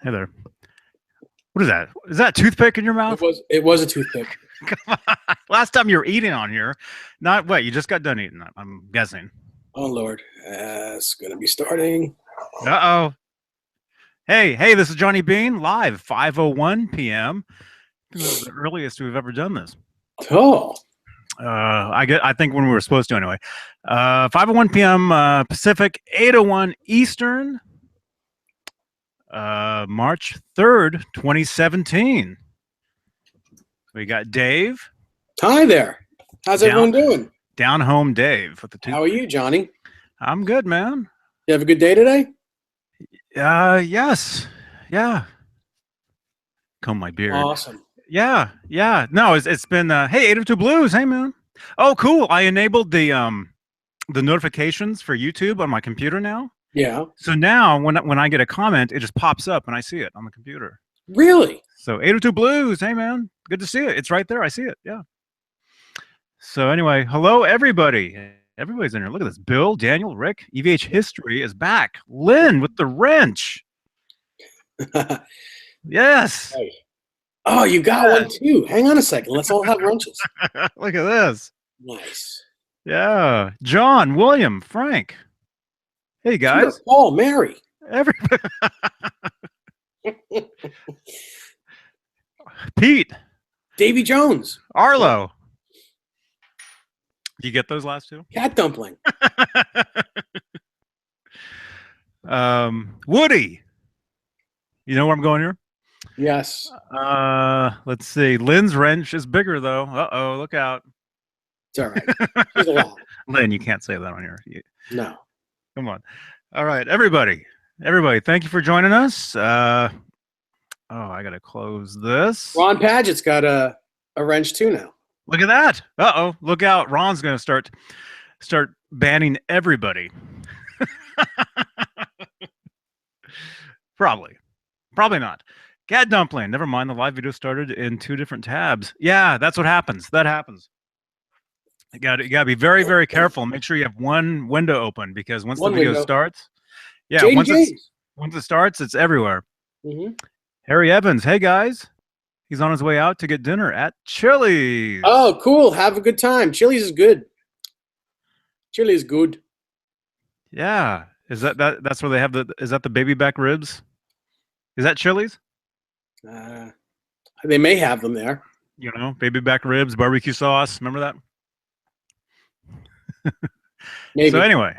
Hey there. What is that? Is that a toothpick in your mouth? It was a toothpick. Come on. Last time you were eating on here, not what? You just got done eating. I'm guessing. Oh Lord, it's gonna be starting. Uh-oh. Hey, this is Johnny Bean live, 5:01 p.m. This is the earliest we've ever done this. Oh, I think when we were supposed to anyway. 5:01 p.m. Pacific, 8:01 Eastern. March 3rd, 2017. We got Dave. hi there. How's everyone doing? Down home Dave with the two. How are you, Johnny? I'm good, man. You have a good day today? Yes. Yeah. Comb my beard. Awesome. Yeah. No, it's been hey, 802 Blues. Hey man. Oh, cool. I enabled the notifications for YouTube on my computer now. Yeah. So now when I get a comment, it just pops up and I see it on the computer. Really? So 802 Blues. Hey man. Good to see it. It's right there. I see it. Yeah. So anyway, hello everybody. Everybody's in here. Look at this. Bill, Daniel, Rick. EVH History is back. Lynn with the wrench. Yes. Hey. Oh, you got one too. Hang on a second. Let's all have wrenches. Look at this. Nice. Yeah. John, William, Frank. Hey guys. Peter, Paul, Mary. Everybody. Pete. Davy Jones. Arlo. You get those last two? Cat Dumpling. Woody. You know where I'm going here? Yes. Let's see. Lynn's wrench is bigger though. Uh-oh, look out. It's all right. She's allowed. Lynn, you can't say that on here. No. Come on. All right, everybody, thank you for joining us. I gotta close this. Ron Padgett's got a wrench too now. Look at that. Uh-oh, look out. Ron's gonna start banning everybody. Probably not. Cat Dumpling, never mind, the live video started in two different tabs. Yeah, that's what happens. That happens. You gotta be very, very careful. Make sure you have one window open, because once the video starts, once it starts, it's everywhere. Mm-hmm. Harry Evans, hey guys, he's on his way out to get dinner at Chili's. Oh, cool! Have a good time. Chili's is good. Chili is good. Yeah, is that's where they have is that the baby back ribs? Is that Chili's? They may have them there. You know, baby back ribs, barbecue sauce. Remember that? Maybe. So anyway,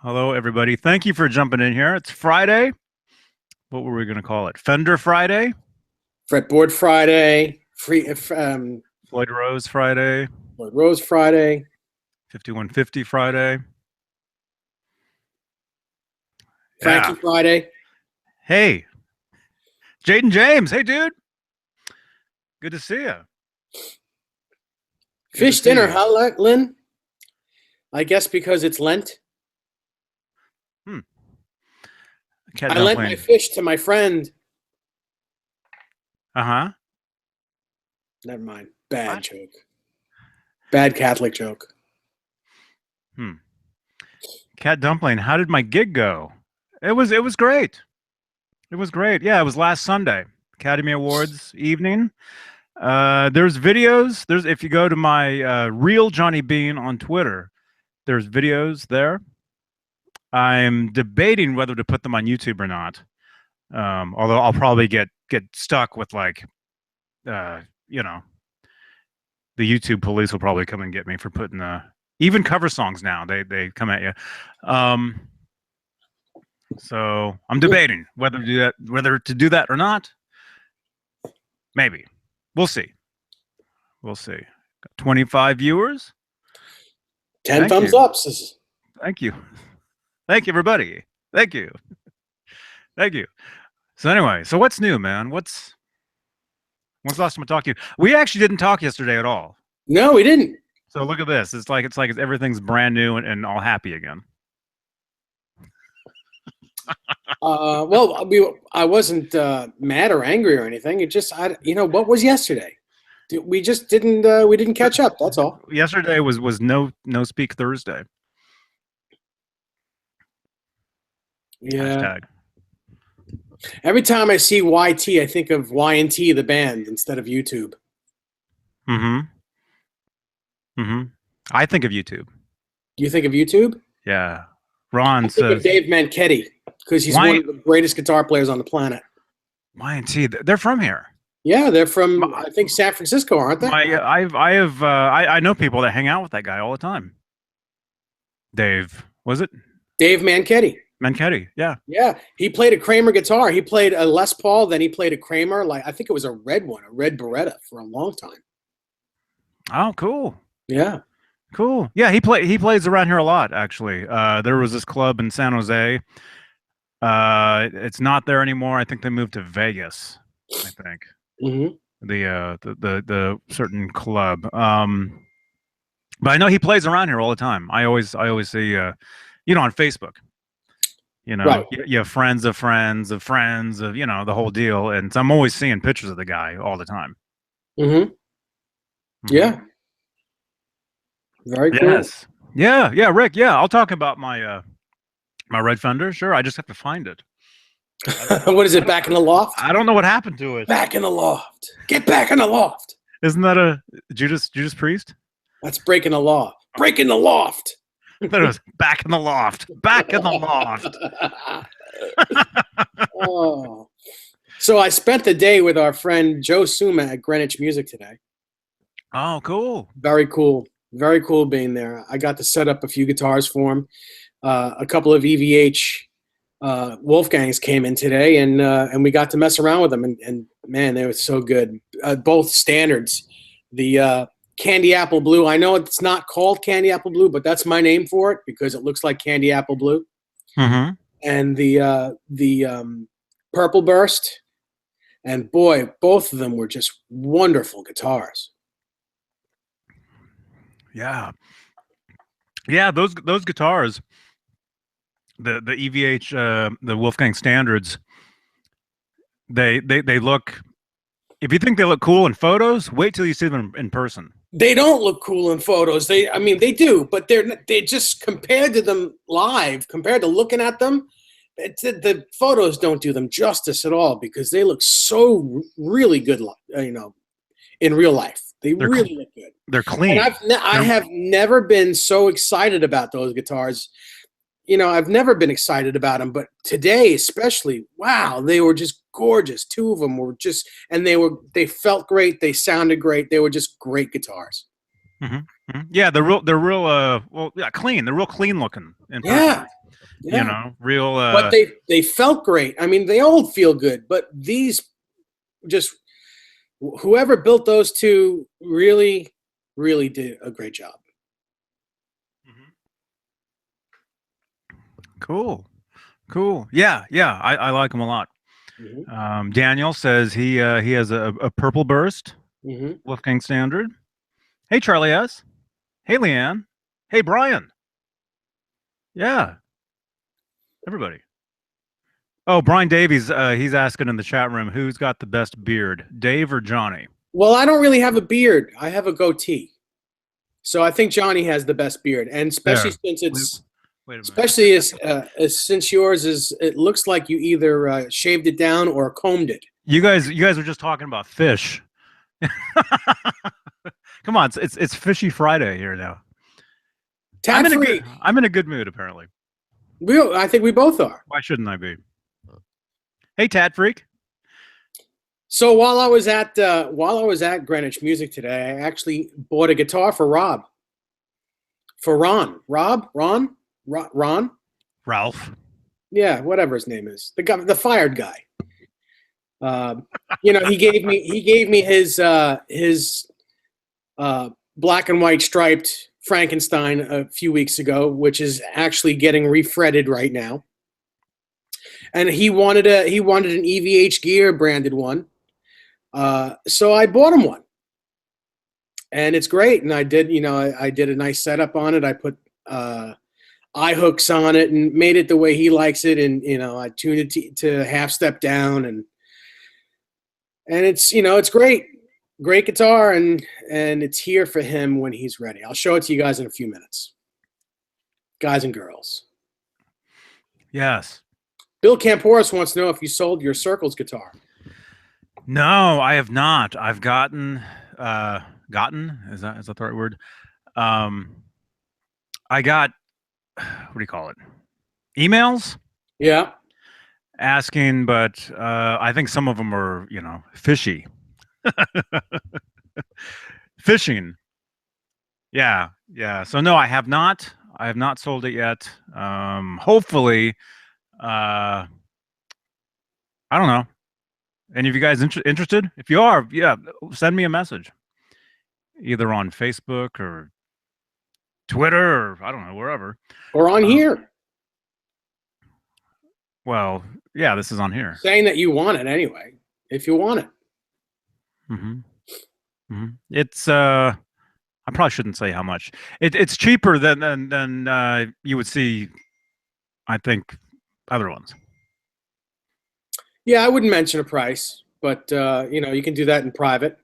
hello everybody. Thank you for jumping in here. It's Friday. What were we going to call it? Fender Friday? Fretboard Friday. Floyd Rose Friday. Floyd Rose Friday. 5150 Friday. Frankie Friday. Hey. Jaden James. Hey, dude. Good to see you. Fish dinner, huh, Lynn? I guess because it's Lent. I lent my fish to my friend. Uh-huh. Never mind. Bad joke. Bad Catholic joke. Cat Dumpling, how did my gig go? It was great. It was great. Yeah, it was last Sunday. Academy Awards evening. There's videos. If you go to my real Johnny Bean on Twitter, there's videos there. I'm debating whether to put them on YouTube or not. Although I'll probably get stuck with, like, you know, the YouTube police will probably come and get me for putting even cover songs now. They come at you. So I'm debating whether to do that or not. Maybe. We'll see. Got 25 viewers. 10 thumbs up. Thank you. Thank you, everybody. Thank you. Thank you. So anyway, so what's new, man? When's the last time I talked to you? We actually didn't talk yesterday at all. No, we didn't. So look at this. It's like everything's brand new and all happy again. Well, I wasn't mad or angry or anything. It just, what was yesterday? We just didn't. We didn't catch up. That's all. Yesterday was no Speak Thursday. Yeah. Hashtag. Every time I see YT, I think of Y&T, the band, instead of YouTube. Mm-hmm. Mm-hmm. I think of YouTube. Do you think of YouTube? Yeah. Ron I think of says, Dave Manchetti because he's one why of the greatest guitar players on the planet. Y&T? They're from here. Yeah, they're from, My, I think, San Francisco, aren't they? I know people that hang out with that guy all the time. Dave, was it? Dave Manchetti. Manchetti. Yeah. Yeah, he played a Kramer guitar. He played a Les Paul, then he played a Kramer. Like I think it was a red one, a red Beretta for a long time. Oh, cool. Yeah. Cool. Yeah, he plays around here a lot, actually. There was this club in San Jose. It's not there anymore. I think they moved to Vegas, I think. Hmm. The certain club. But I know he plays around here all the time. I always see on Facebook. Right. You have friends of friends of friends of the whole deal, and so I'm always seeing pictures of the guy all the time. Hmm. Mhm. Yeah. Very cool. Yes. Yeah. Yeah. Rick. Yeah. I'll talk about my red fender. Sure. I just have to find it. What is it? Back in the loft? I don't know what happened to it. Back in the loft. Get back in the loft. Isn't that a Judas Priest? That's breaking the law. Breaking the loft. That was back in the loft. Back in the loft. Oh. So I spent the day with our friend Joe Suma at Greenwich Music today. Oh, cool. Very cool. Very cool being there. I got to set up a few guitars for him. A couple of EVH Wolfgangs came in today, and we got to mess around with them. And man, they were so good. Both standards. The Candy Apple Blue. I know it's not called Candy Apple Blue, but that's my name for it because it looks like Candy Apple Blue. Mm-hmm. And the Purple Burst. And boy, both of them were just wonderful guitars. Yeah. Yeah, those guitars, the EVH the Wolfgang standards, they look, if you think they look cool in photos, wait till you see them in person. They don't look cool in photos. I mean, they do, but they just compared to them live, compared to looking at them, the photos don't do them justice at all because they look so really good, in real life. They really look good. They're clean. And I have never been so excited about those guitars. I've never been excited about them, but today especially, wow, they were just gorgeous. Two of them were just, and they felt great. They sounded great. They were just great guitars. Mm-hmm. Mm-hmm. Yeah, they're real clean. They're real clean looking in person. Yeah. Yeah. Real. But they felt great. I mean, they all feel good, but these just, whoever built those two really, really did a great job. Cool. Yeah. I like them a lot. Mm-hmm. Daniel says he has a Purple Burst, mm-hmm. Wolfgang Standard. Hey, Charlie S. Hey, Leanne. Hey, Brian. Yeah. Everybody. Oh, Brian Davies, he's asking in the chat room, who's got the best beard, Dave or Johnny? Well, I don't really have a beard. I have a goatee. So I think Johnny has the best beard, and especially since it's, especially since yours is, it looks like you either shaved it down or combed it. You guys were just talking about fish. Come on, it's Fishy Friday here now. I'm in a good mood apparently. I think we both are. Why shouldn't I be? Hey, Tat Freak. So while I was at Greenwich Music today, I actually bought a guitar for Rob. For Ron. Ron? Ralph. Yeah, whatever his name is. The guy, the fired guy. He gave me his black and white striped Frankenstein a few weeks ago, which is actually getting refretted right now. And he wanted an EVHGEAR branded one. So I bought him one. And it's great. And I did a nice setup on it. I put eye hooks on it and made it the way he likes it. And, I tuned it to half step down, and it's great. Great guitar, and it's here for him when he's ready. I'll show it to you guys in a few minutes. Guys and girls. Yes. Bill Camporis wants to know if you sold your Circles guitar. No, I have not. I've gotten is that the right word? I got, what do you call it? Emails Yeah. asking, but I think some of them are, fishy. Fishing. Yeah, yeah. So no, I have not. I have not sold it yet. Hopefully, I don't know. Any of you guys interested? If you are, yeah, send me a message, either on Facebook or Twitter or I don't know, wherever. Or on here. Well, yeah, this is on here. Saying that you want it anyway, if you want it. It's I probably shouldn't say how much. It's cheaper than you would see, I think, other ones. Yeah, I wouldn't mention a price, but you can do that in private.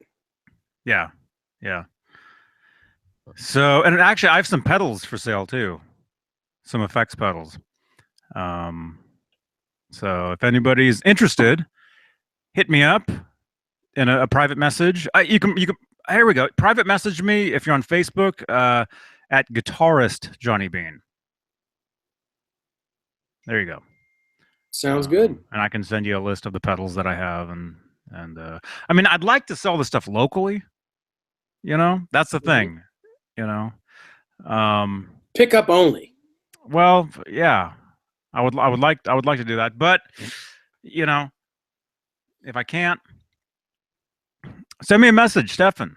Yeah, yeah. So, and actually, I have some pedals for sale too, some effects pedals. So if anybody's interested, hit me up in a private message. You can. Here we go. Private message me if you're on Facebook at guitarist Johnny Bean. There you go. Sounds good. And I can send you a list of the pedals that I have, and I mean, I'd like to sell this stuff locally. That's the thing. Pick up only. Well, yeah, I would like to do that, but if I can't, send me a message, Stefan.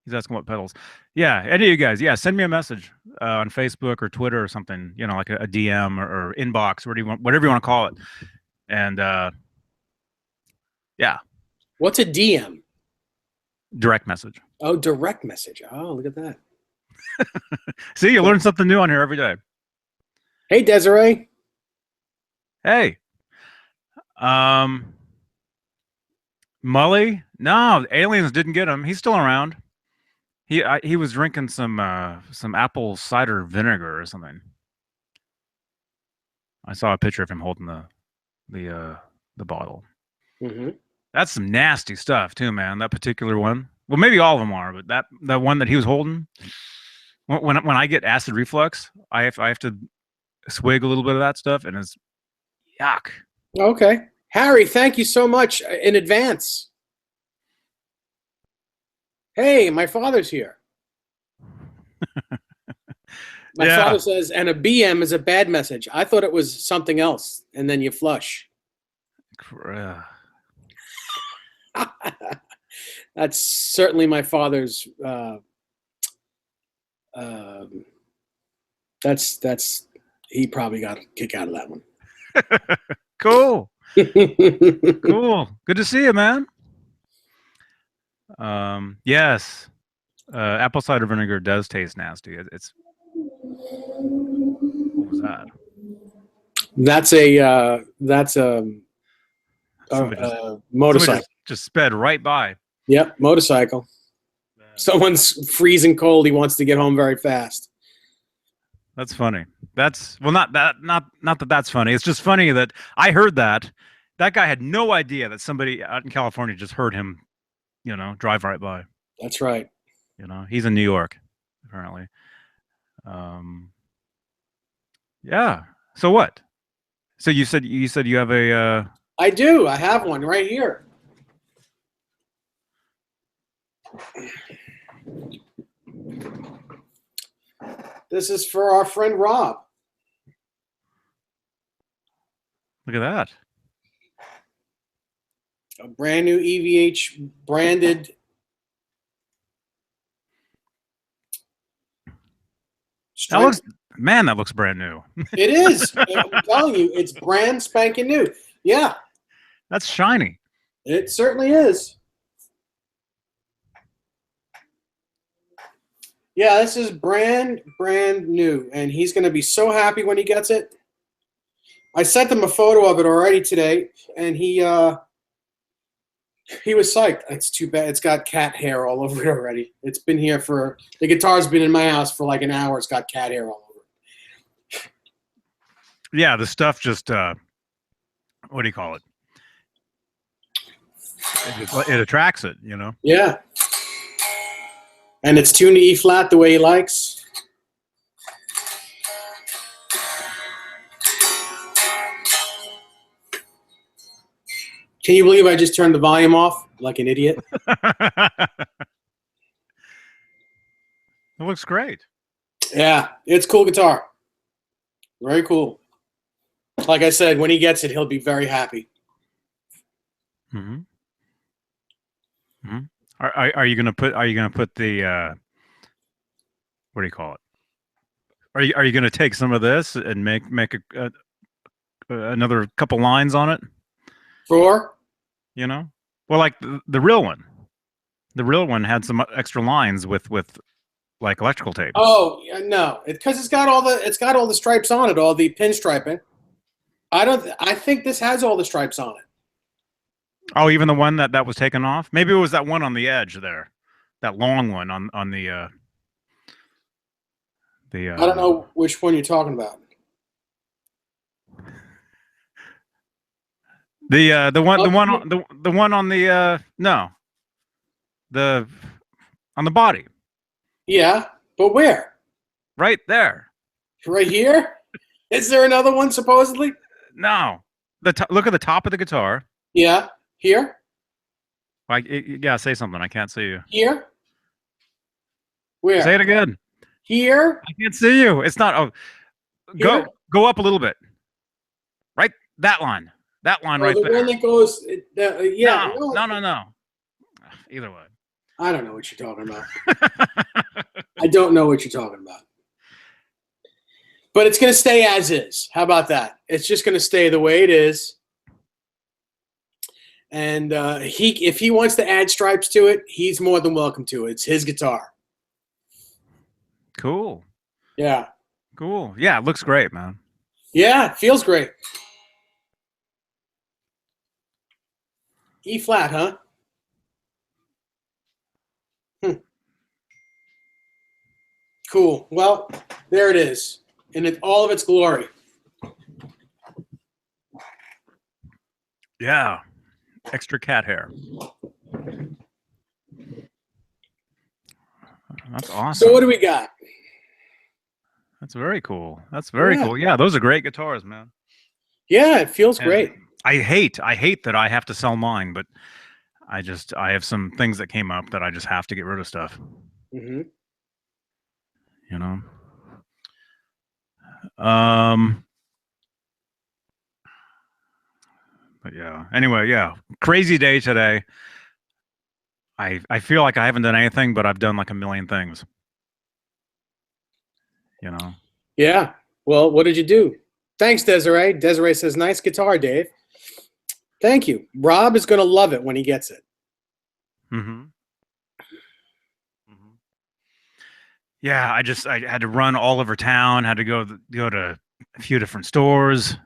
He's asking what pedals. Yeah, any of you guys, yeah, send me a message on Facebook or Twitter or something, like a DM or inbox, whatever you want to call it. And yeah. What's a DM? Direct message. Oh, direct message. Oh, look at that. See, you learn something new on here every day. Hey, Desiree. Hey. Mully? No, aliens didn't get him. He's still around. He was drinking some apple cider vinegar or something. I saw a picture of him holding the bottle. Mm-hmm. That's some nasty stuff too, man. That particular one. Well, maybe all of them are, but that one that he was holding. When I get acid reflux, I have to swig a little bit of that stuff, and it's yuck. Okay, Harry, thank you so much in advance. Hey, my father's here. My father says, and a BM is a bad message. I thought it was something else, and then you flush. That's certainly my father's. That's he probably got a kick out of that one. Cool. Cool. Good to see you, man. Yes. Apple cider vinegar does taste nasty. It's what was that? That's a motorcycle. Just sped right by. Yep, motorcycle. Someone's freezing cold. He wants to get home very fast. That's funny. That's not that that's funny. It's just funny that I heard that. That guy had no idea that somebody out in California just heard him, drive right by. That's right. He's in New York, apparently. Yeah. So what? So you said you have a. I do. I have one right here. This is for our friend Rob. Look at that. A brand new EVH branded that looks brand new. It is. I'm telling you, it's brand spanking new. Yeah. That's shiny. It certainly is. Yeah, this is brand new, and he's going to be so happy when he gets it. I sent him a photo of it already today, and he was psyched. It's too bad. It's got cat hair all over it already. It's been here the guitar's been in my house for like an hour. It's got cat hair all over it. Yeah, the stuff just what do you call it? It attracts it, you know. Yeah. And it's tuned to E flat the way he likes. Can you believe I just turned the volume off like an idiot? It looks great. Yeah, it's cool guitar. Very cool. Like I said, when he gets it, he'll be very happy. Mm-hmm. Mm-hmm. Are you gonna put the what do you call it? Are you gonna take some of this and make another couple lines on it? For? You know, well, like the real one. The real one had some extra lines with like electrical tape. Oh no, because it's got all the stripes on it, all the pinstriping. I think this has all the stripes on it. Oh, even the one that was taken off. Maybe it was that one on the edge there, that long one on the. I don't know which one you're talking about. The one on the no, the on the body Yeah, but where? right there. Right here? Is there another one supposedly? No, look at the top of the guitar. Yeah, here. Like yeah, say something. I can't see you. Here. Where? Say it again. Here. I can't see you. It's not. Oh, Here? go up a little bit. Right, that line. That line Oh, right the there. one that goes. Yeah. No. Either way. I don't know what you're talking about. I don't know what you're talking about. But it's going to stay as is. How about that? It's just going to stay the way it is. And if he wants to add stripes to it, he's more than welcome to. It's his guitar. Cool. Yeah. Cool. Yeah, it looks great, man. Yeah, feels great. E flat, huh? Cool. Well, there it is, in all of its glory. Yeah. Extra cat hair. That's awesome. So what do we got? That's very cool. That's very cool. Yeah, those are great guitars, man. Yeah, it feels great. I hate that I have to sell mine, but I have some things that came up that I just have to get rid of stuff. Mm-hmm. You know. But yeah. Anyway, yeah. Crazy day today. I feel like I haven't done anything, but I've done like a million things. You know. Yeah. Well, what did you do? Thanks, Desiree. Desiree says, "Nice guitar, Dave." Thank you. Rob is going to love it when he gets it. Mm-hmm. Mm-hmm. Yeah, I had to run all over town. Had to go to a few different stores.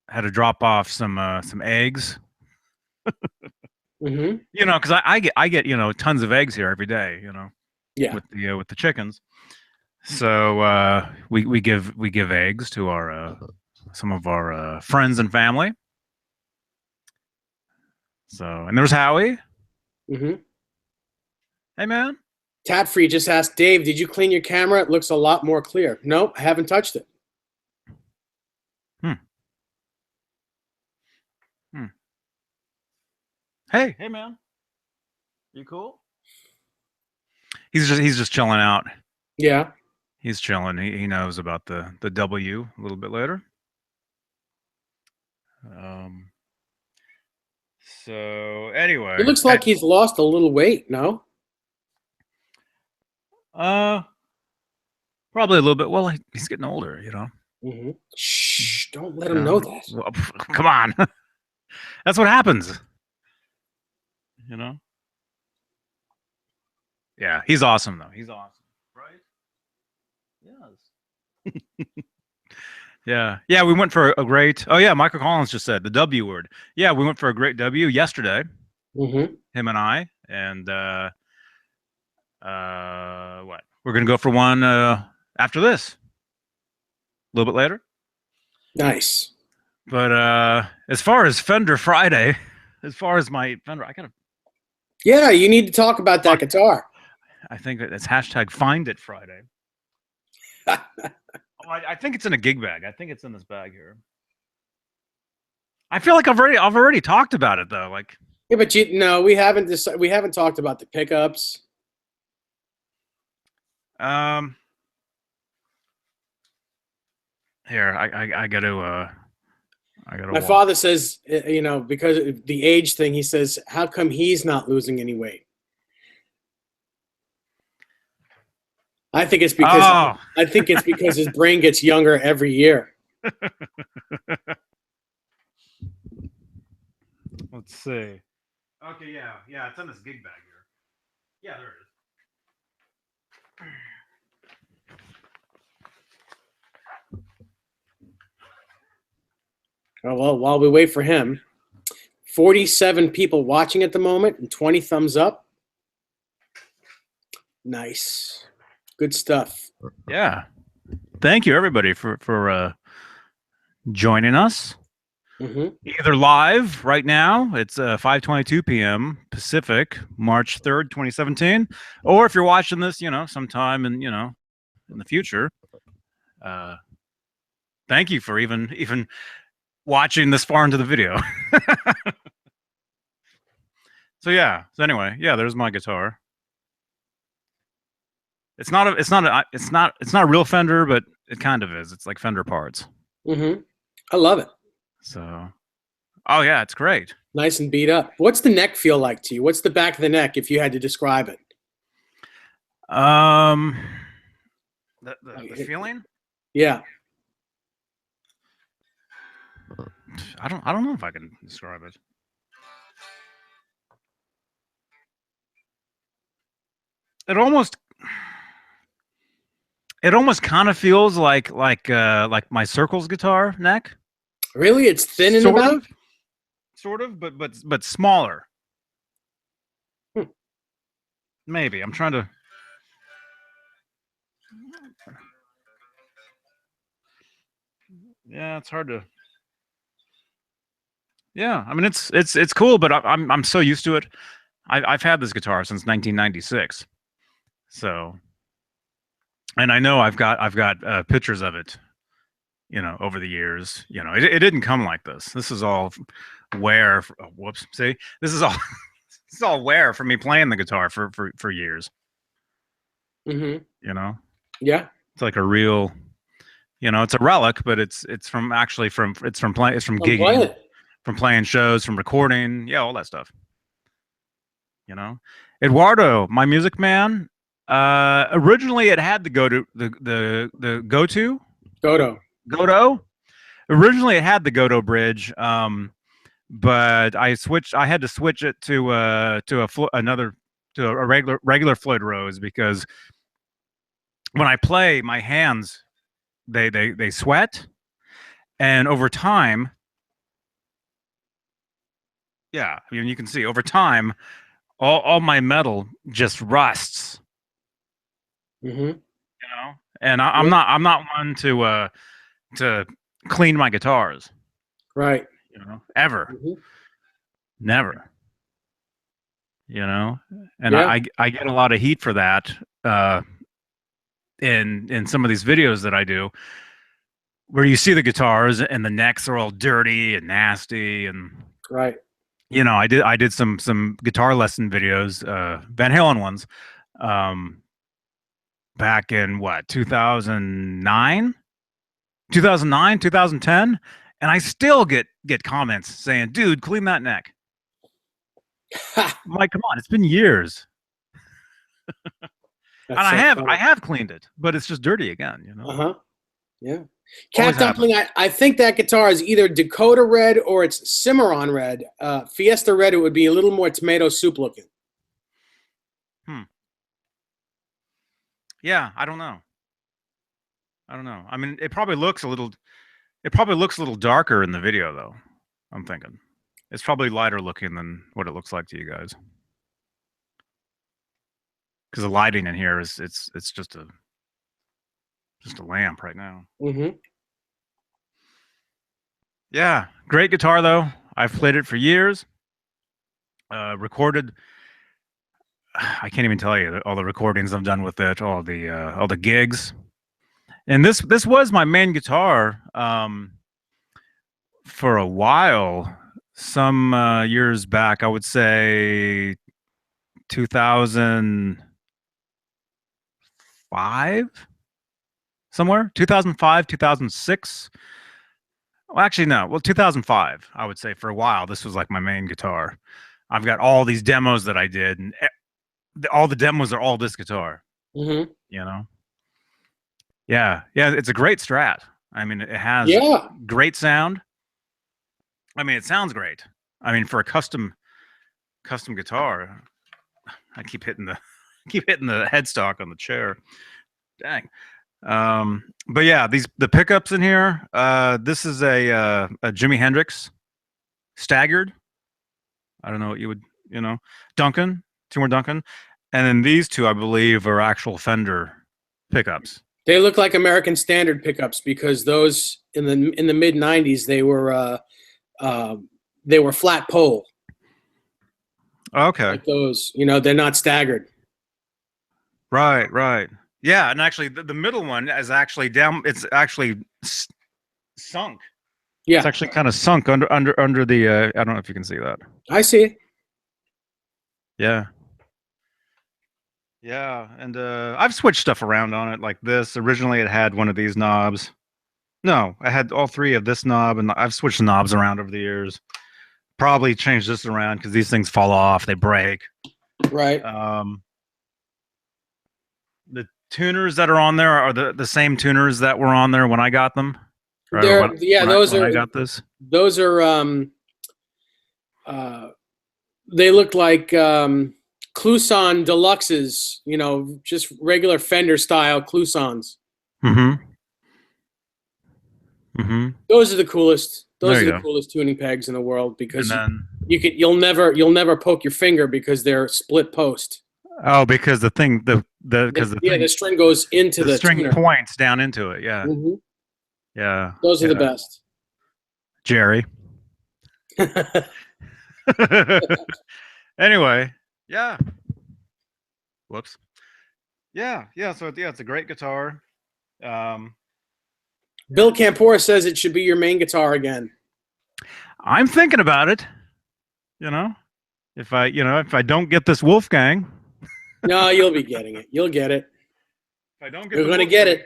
Had to drop off some eggs. Mm-hmm. You know, because I get tons of eggs here every day. You know, Yeah. with the chickens. So we give eggs to our some of our friends and family. So and there's Howie. Mm-hmm. Hey man. Tap Free just asked, Dave, did you clean your camera? It looks a lot more clear. Nope, I haven't touched it. Hmm. Hey man. You cool? He's just chilling out. Yeah. He's chilling. He knows about the W a little bit later. So anyway, It looks like he's lost a little weight, no? Probably a little bit. Well, he's getting older, you know. Mm-hmm. Shh! Don't let him know that. Well, come on, that's what happens. You know. Yeah, he's awesome though. He's awesome, right? Yes. Yeah. We went for a great. Oh yeah, Michael Collins just said the W word. Yeah, we went for a great W yesterday. Mm-hmm. Him and I, and what? We're gonna go for one after this. A little bit later. Nice. But as far as Fender Friday, as far as my Fender, I gotta. Yeah, you need to talk about that guitar. I think that it's hashtag Find It Friday. Oh, I think it's in a gig bag. I think it's in this bag here. I feel like I've already talked about it though. Like, Yeah, but no, we haven't talked about the pickups. um, here I gotta My walk. father says, because of the age thing, he says, how come he's not losing any weight? I think it's because Oh, his brain gets younger every year. let's see. Okay, yeah, it's in this gig bag here. Yeah, there it is. Oh, well, while we wait for him, 47 people watching at the moment and 20 thumbs up. Nice. Good stuff. Yeah. Thank you everybody for joining us. Mm-hmm. Either live right now, it's 5:22 p.m. Pacific, March 3rd, 2017, or if you're watching this, sometime in the future, uh, thank you for even watching this far into the video. So anyway, yeah, there's my guitar. It's not a real Fender, but it kind of is. It's like Fender parts. Mm-hmm. I love it. So, oh yeah, it's great. Nice and beat up. What's the neck feel like to you? What's the back of the neck if you had to describe it? Um, the feeling. Yeah. I don't know if I can describe it. It almost kind of feels like my Circles guitar neck. Really? It's thin in the Sort back? of, but smaller. Hmm. Maybe I'm trying to. Yeah, it's hard to. Yeah, I mean it's cool, but I'm so used to it. I've had this guitar since 1996, so and I know I've got pictures of it, over the years. It didn't come like this. This is all wear. Oh, whoops, see, this is all this is all wear from me playing the guitar for years. Mm-hmm. You know, Yeah. it's like a real, it's a relic, but it's from actually it's from I'm gigging, playing. from playing shows, from recording, yeah, all that stuff. You know, Eduardo, my music man. Originally, it had the go to the go to Godo. Godo. Originally, it had the Godo bridge, but I had to switch it to another to a regular Floyd Rose because when I play, my hands they sweat, and over time, yeah, I mean you can see over time, all my metal just rusts. Mm-hmm. And Yeah. I'm not one to clean my guitars, Right. ever, Mm-hmm. never, and Yeah. I get a lot of heat for that in some of these videos that I do, where you see the guitars and the necks are all dirty and nasty, and Right. I did some guitar lesson videos, Van Halen ones, um, back in what 2009, 2010, and I still get comments saying, "Dude, clean that neck." I'm like, come on, it's been years, and That's so I funny. have cleaned it, but it's just dirty again. Uh-huh. Yeah. Always Cat happens. Dumpling, I think that guitar is either Dakota red or it's Cimarron red. Fiesta red, it would be a little more tomato soup looking. Hmm. Yeah, I don't know. I don't know. I mean, it probably looks a little darker in the video though. I'm thinking it's probably lighter looking than what it looks like to you guys, because the lighting in here is it's just a lamp right now. Mm-hmm. Yeah, great guitar though. I've played it for years. Recorded. I can't even tell you all the recordings I've done with it, all the gigs. And this was my main guitar for a while. Some years back, I would say 2005, somewhere 2005, 2006. Well, actually, no. Well, 2005, I would say for a while. This was like my main guitar. I've got all these demos that I did, and all the demos are all this guitar. Hmm. You know? Yeah, yeah. It's a great Strat. I mean, it has Yeah. great sound. I mean, it sounds great. I mean, for a custom guitar, I keep hitting the keep hitting the headstock on the chair. Dang. But yeah, the pickups in here. This is a Jimi Hendrix staggered. I don't know what you would, Duncan, Timur Duncan, and then these two, I believe, are actual Fender pickups. They look like American Standard pickups because those in the mid '90s they were flat pole Okay, like those. You know, they're not staggered. right, right. Yeah, and actually, the middle one is actually down. It's actually sunk. It's Yeah, actually kind of sunk under the. I don't know if you can see that. I see it. Yeah. Yeah, and I've switched stuff around on it like this. Originally, it had one of these knobs. No, I had all three of this knob, and I've switched knobs around over the years. Probably changed this around because these things fall off, they break. Right. The tuners that are on there are the same tuners that were on there when I got them, or They're yeah, when I got this. those are uh they look like Kluson Deluxes, you know, just regular Fender style Klusons. Mm-hmm. Mm-hmm. Those are the coolest. There Those are you the go. coolest tuning pegs in the world And because then you'll never poke your finger because they're split post. oh, because because Yeah, the string goes into the the string tuner. points down into it. Yeah, Hmm. yeah, Those are the yeah. best. Jerry. Anyway, yeah. Whoops. Yeah, yeah. So yeah, it's a great guitar. Um, Bill Campora says it should be your main guitar again. I'm thinking about it. You know, if I don't get this Wolfgang, No, you'll be getting it. You'll get it. if I don't get You're the going to get Wolfgang,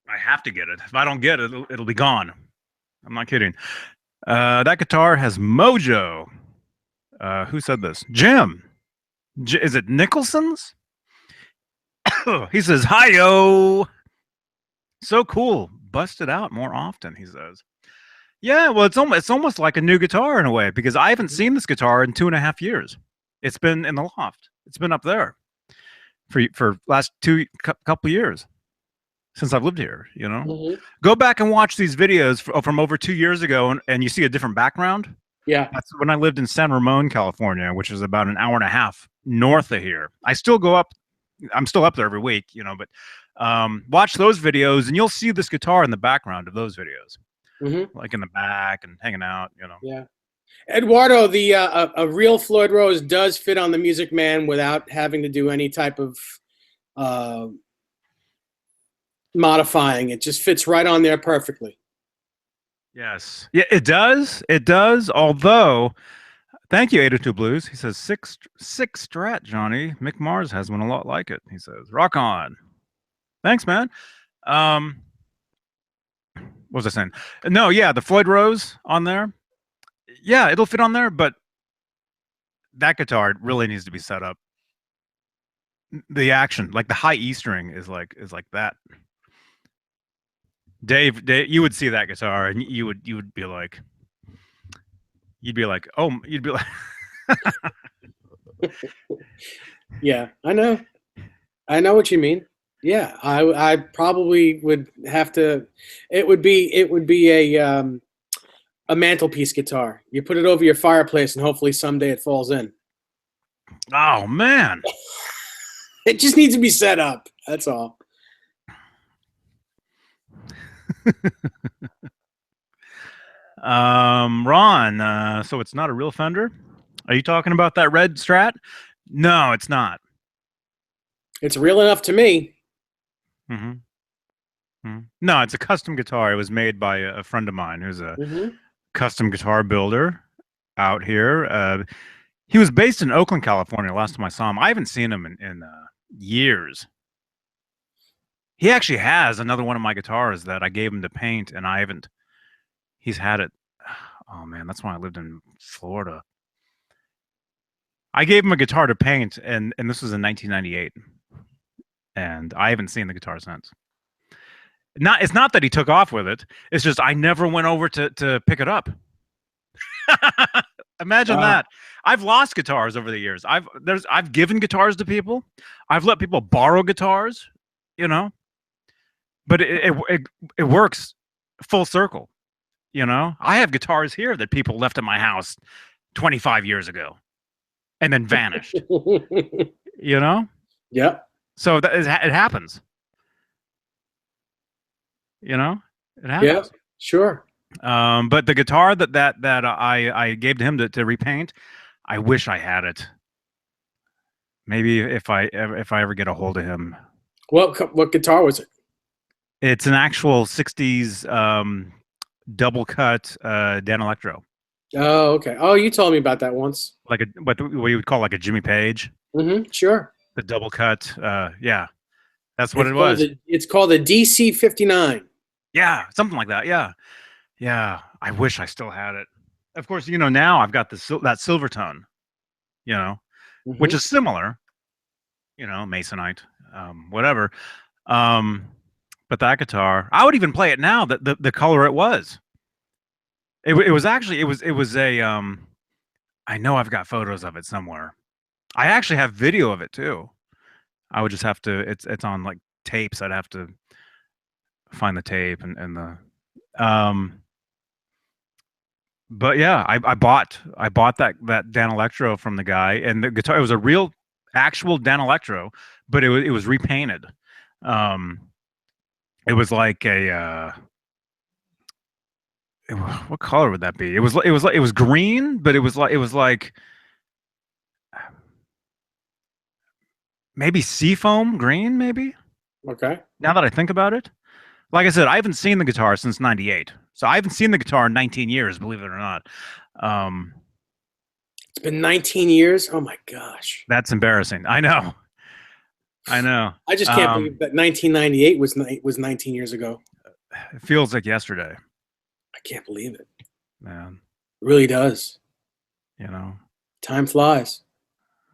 it. I have to get it. If I don't get it, it'll be gone. I'm not kidding. That guitar has mojo. Who said this? Jim. Is it Nicholson's? He says, "Hi-yo." So cool. Bust it out more often, he says. Yeah, well, it's almost like a new guitar in a way because I haven't seen this guitar in 2.5 years. It's been in the loft. It's been up there for last couple years since I've lived here. Hmm. Go back and watch these videos from over 2 years ago, and you see a different background. Yeah. That's when I lived in San Ramon, California, which is about an hour and a half north of here. I still go up. I'm still up there every week, but watch those videos, and you'll see this guitar in the background of those videos, Hmm. like in the back and hanging out. Yeah. Eduardo, the a real Floyd Rose does fit on the Music Man without having to do any type of uh, modifying. It just fits right on there perfectly. Yes, yeah, it does. It does. Although, thank you, 82 Blues. He says six Strat, Johnny. Mick Mars has one a lot like it. He says, "Rock on." Thanks, man. Um, what was I saying? No, yeah, the Floyd Rose on there. Yeah, it'll fit on there, but that guitar really needs to be set up. The action, like the high E string, is like that. Dave, you would see that guitar, and you'd be like, oh, you'd be like, Yeah, I know. I know what you mean. Yeah, I probably would have to. It would be a mantelpiece guitar. You put it over your fireplace, and hopefully someday it falls in. oh man, It just needs to be set up. That's all. Ron, so it's not a real Fender? Are you talking about that red Strat? No, it's not. It's real enough to me. Hmm. No, it's a custom guitar. It was made by a friend of mine who's a Hmm. custom guitar builder out here. He was based in Oakland, California. Last time I saw him, I haven't seen him in years. He actually has another one of my guitars that I gave him to paint, and I haven't. He's had it. Oh man, that's when I lived in Florida. I gave him a guitar to paint, and this was in 1998, and I haven't seen the guitar since. Not, it's not that he took off with it. It's just I never went over to pick it up. Imagine Wow. that. I've lost guitars over the years. I've given guitars to people. I've let people borrow guitars, you know, but it works full circle, you know. I have guitars here that people left at my house 25 years ago and then vanished, you know? Yep. So it happens, you know? It Yep. happens. Sure. But the guitar that I gave to him to repaint, I wish I had it. Maybe if I ever get a hold of him. What guitar was it? It's an actual 60s double cut Dan Electro. Oh, okay. Oh, you told me about that once. Like a what you would call like a Jimmy Page, Sure. the double cut. Yeah, that's what It's it called was. the DC 59. Yeah, something like that. Yeah, yeah. I wish I still had it. Of course, you know now I've got that silver tone, you know, which Hmm. is similar, you know, Masonite, whatever. Um, but that guitar, I would even play it now. The color it was. It was actually it was a I know I've got photos of it somewhere. I actually have video of it too. I would just have to it's on like tapes. I'd have to find the tape and the um but yeah, I bought that Dan Electro from the guy, and the guitar, it was a real actual Dan Electro, but it was repainted. Um it was like a what color would that be? It was green, but it was like maybe seafoam green, maybe. Okay. Now that I think about it. Like I said, I haven't seen the guitar since '98, so I haven't seen the guitar in 19 years, believe it or not. Um, It's been 19 years. Oh my gosh. that's embarrassing. I know. I know. I just can't believe that 1998 was 19 years ago. It feels like yesterday, I can't believe it. man. It really does. You know. Time flies.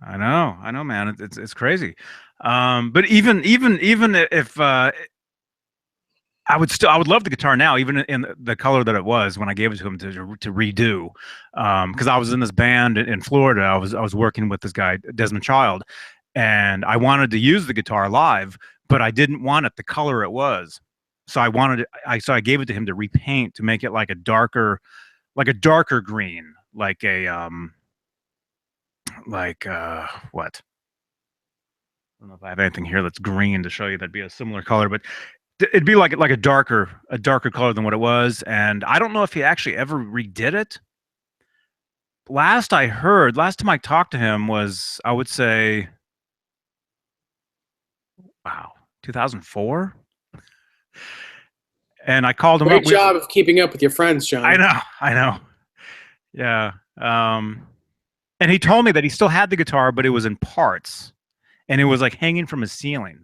I know, man. It's crazy. But even if I would love the guitar now, even in the color that it was when I gave it to him to redo. Because I was in this band in Florida. I was working with this guy Desmond Child, and I wanted to use the guitar live, but I didn't want it the color it was. So I wanted it, I gave it to him to repaint to make it like a darker green, like a like what? I don't know if I have anything here that's green to show you that'd be a similar color, but it'd be like a darker color than what it was. And I don't know if he actually ever redid it. Last time I talked to him was, I would say, wow, 2004. And I called him up. Great job of keeping up with your friends, Johnny. I know. Yeah. And he told me that he still had the guitar, but it was in parts, and it was like hanging from his ceiling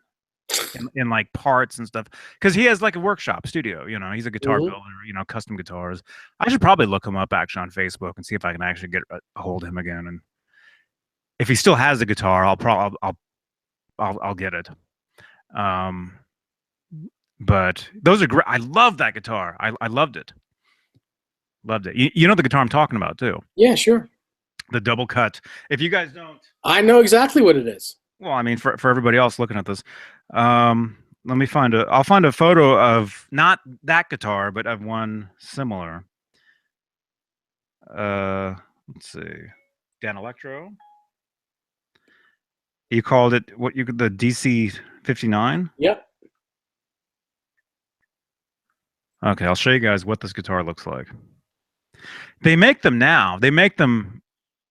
in like parts and stuff. Because he has like a workshop studio. You know, he's a guitar Hmm. builder. You know, custom guitars. I should probably look him up actually on Facebook and see if I can actually get a hold of him again. And if he still has the guitar, I'll get it. Um, but those are great. I love that guitar. I loved it. Loved it. You know the guitar I'm talking about too. Yeah, sure. The double cut. If you guys don't, I know exactly what it is. well, I mean, for everybody else looking at this, let me find a. I'll find a photo of not that guitar, but of one similar. Let's see, Dan Electro. You called it what you the DC 59. Yep. Okay, I'll show you guys what this guitar looks like. They make them now. They make them.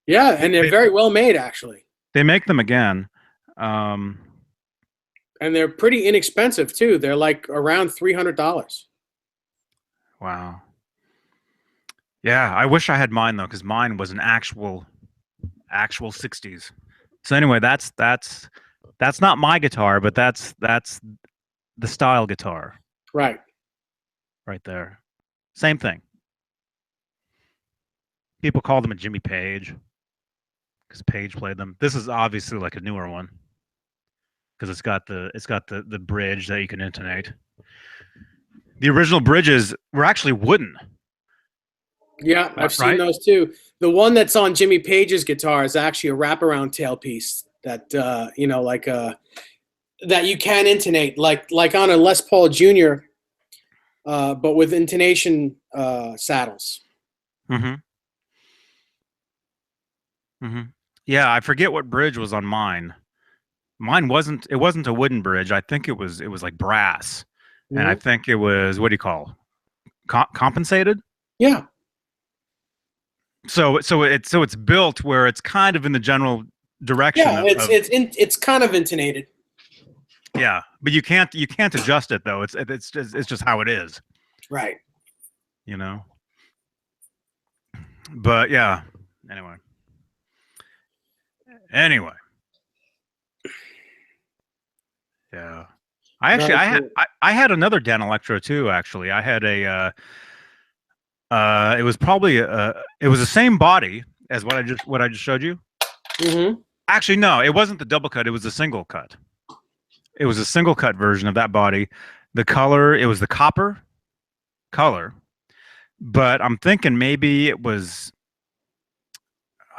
Yeah, and they're They, very well made, actually. they make them again. Um, And they're pretty inexpensive too. They're like around $300. wow. Yeah, I wish I had mine though, because mine was an actual 60s. So anyway, that's not my guitar, but that's the style guitar Right. right there. Same thing. People call them a Jimmy Page because Page played them. This is obviously like a newer one because it's got the bridge that you can intonate. The original bridges were actually wooden, Yeah, I've seen right? those too. The one that's on Jimmy Page's guitar is actually a wraparound tailpiece that that you can intonate like on a Les Paul Jr. But with intonation saddles. Mm-hmm. Mm-hmm. Yeah, I forget what bridge was on mine. Mine wasn't. It wasn't a wooden bridge. I think it was like brass, and I Mhm. think it was what do you call compensated. Yeah, So it's built where it's kind of in the general direction yeah, of it's kind of intonated. yeah, but you can't adjust it though. It's just how it is, Right. you know. But yeah, anyway, anyway, yeah. I actually Very I had cool. I had another Dan Electro too. Actually, I had it was probably it was the same body as what I just showed you. Hmm. Actually, no, it wasn't the double cut. It was a single cut. It was a single cut version of that body. The color, it was the copper color, but I'm thinking maybe it was.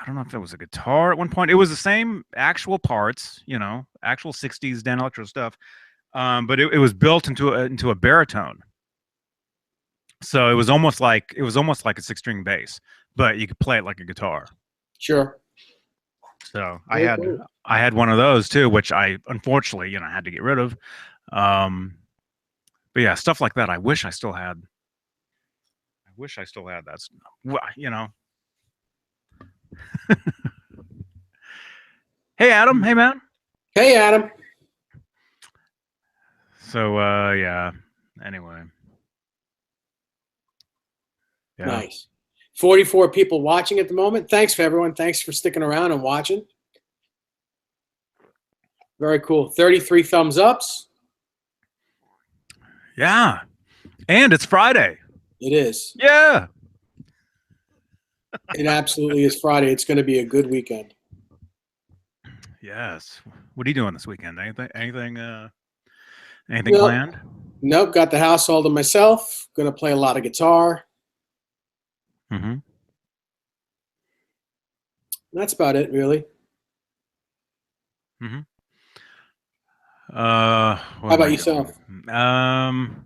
I don't know if it was a guitar at one point. It was the same actual parts, actual '60s Dan Electro stuff, but it was built into a baritone. So it was almost like a six-string bass, but you could play it like a guitar. Sure. So I Very had cool. I had one of those too, which I unfortunately had to get rid of. Um, but yeah, stuff like that. I wish I still had. I wish I still had that. You know. Hey Adam. Hey man. Hey, Adam. So yeah. Anyway, yeah. Nice. 44 people watching at the moment. Thanks for everyone. Thanks for sticking around and watching. Very cool. 33 thumbs ups. Yeah. And it's Friday. It is. Yeah. It absolutely is Friday. It's going to be a good weekend. Yes. What are you doing this weekend? Anything No, planned? nope. Got the house all to myself. Going to play a lot of guitar. Mm-hmm. That's about it, really. Mm-hmm. What How am about I yourself? doing?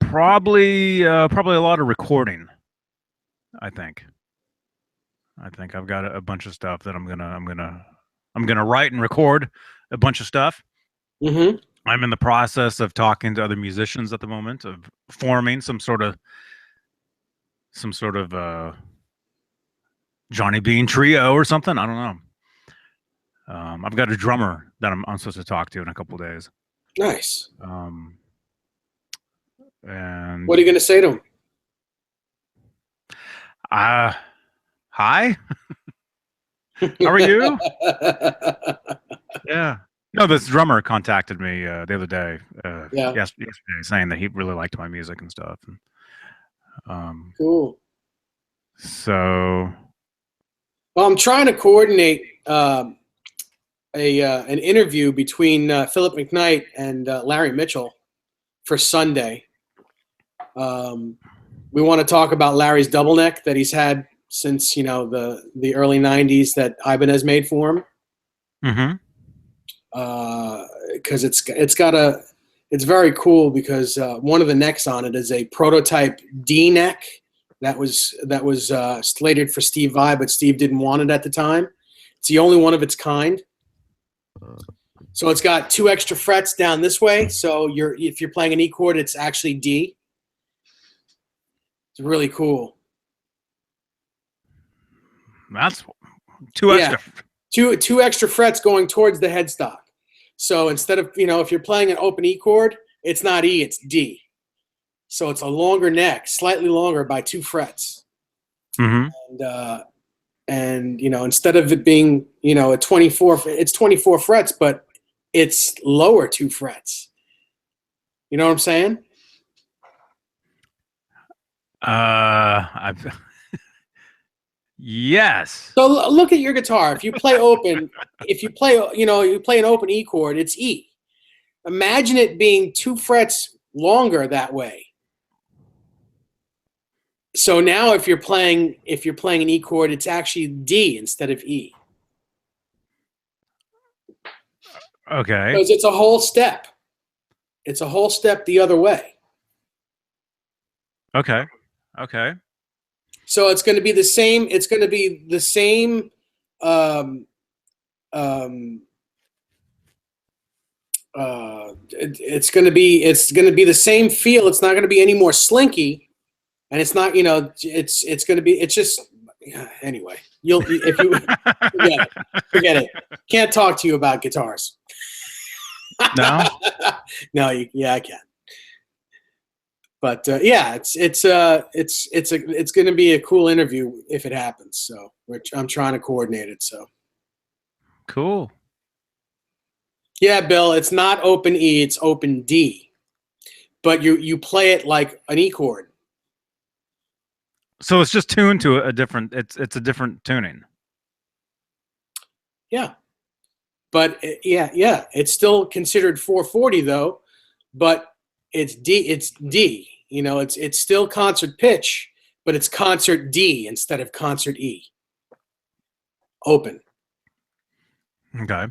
Probably a lot of recording. I think. I think I've got a bunch of stuff that I'm gonna write and record a bunch of stuff. Mm-hmm. I'm in the process of talking to other musicians at the moment of forming some sort of Johnny Bean trio or something. I don't know. I've got a drummer that I'm supposed to talk to in a couple of days. Nice. Um, What are and you going to say to him? hi, how are you? Yeah. No, this drummer contacted me the other day, Yeah. yesterday, saying that he really liked my music and stuff. And, Cool. so, Well, I'm trying to coordinate an interview between Philip McKnight and Larry Mitchell for Sunday. We want to talk about Larry's double neck that he's had since the early '90s that Ibanez made for him. mm-hmm, Because it's very cool because one of the necks on it is a prototype D neck that was slated for Steve Vai, but Steve didn't want it at the time. It's the only one of its kind. So it's got two extra frets down this way. So if you're playing an E chord, it's actually D. It's really cool. That's two Yeah, extra. two extra frets going towards the headstock. So instead of, if you're playing an open E chord, it's not E, it's D. So it's a longer neck, slightly longer by 2 frets. Mm-hmm. And instead of it being, a 24, it's 24 frets, but it's lower 2 frets. You know what I'm saying? I've yes. So look at your guitar. If you play open, if you play, you play an open E chord, it's E. Imagine it being 2 frets longer that way. So now if you're playing an E chord, it's actually D instead of E. Okay. Because it's a whole step. It's a whole step the other way. Okay. Okay. So it's going to be the same. It's going to be the same. Um, it's going to be the same feel. It's not going to be any more slinky, and it's not. It's going to be. It's just. Anyway, if you forget it. Can't talk to you about guitars. No. No, I can. But yeah, it's going to be a cool interview if it happens. So I'm trying to coordinate it. So Cool. yeah, Bill, it's not open E, it's open D, but you play it like an E chord. So it's just tuned to a different. It's a different tuning. Yeah, but yeah, it's still considered 440 though, but it's D. It's D. It's still concert pitch, but it's concert D instead of concert E. Open. Okay.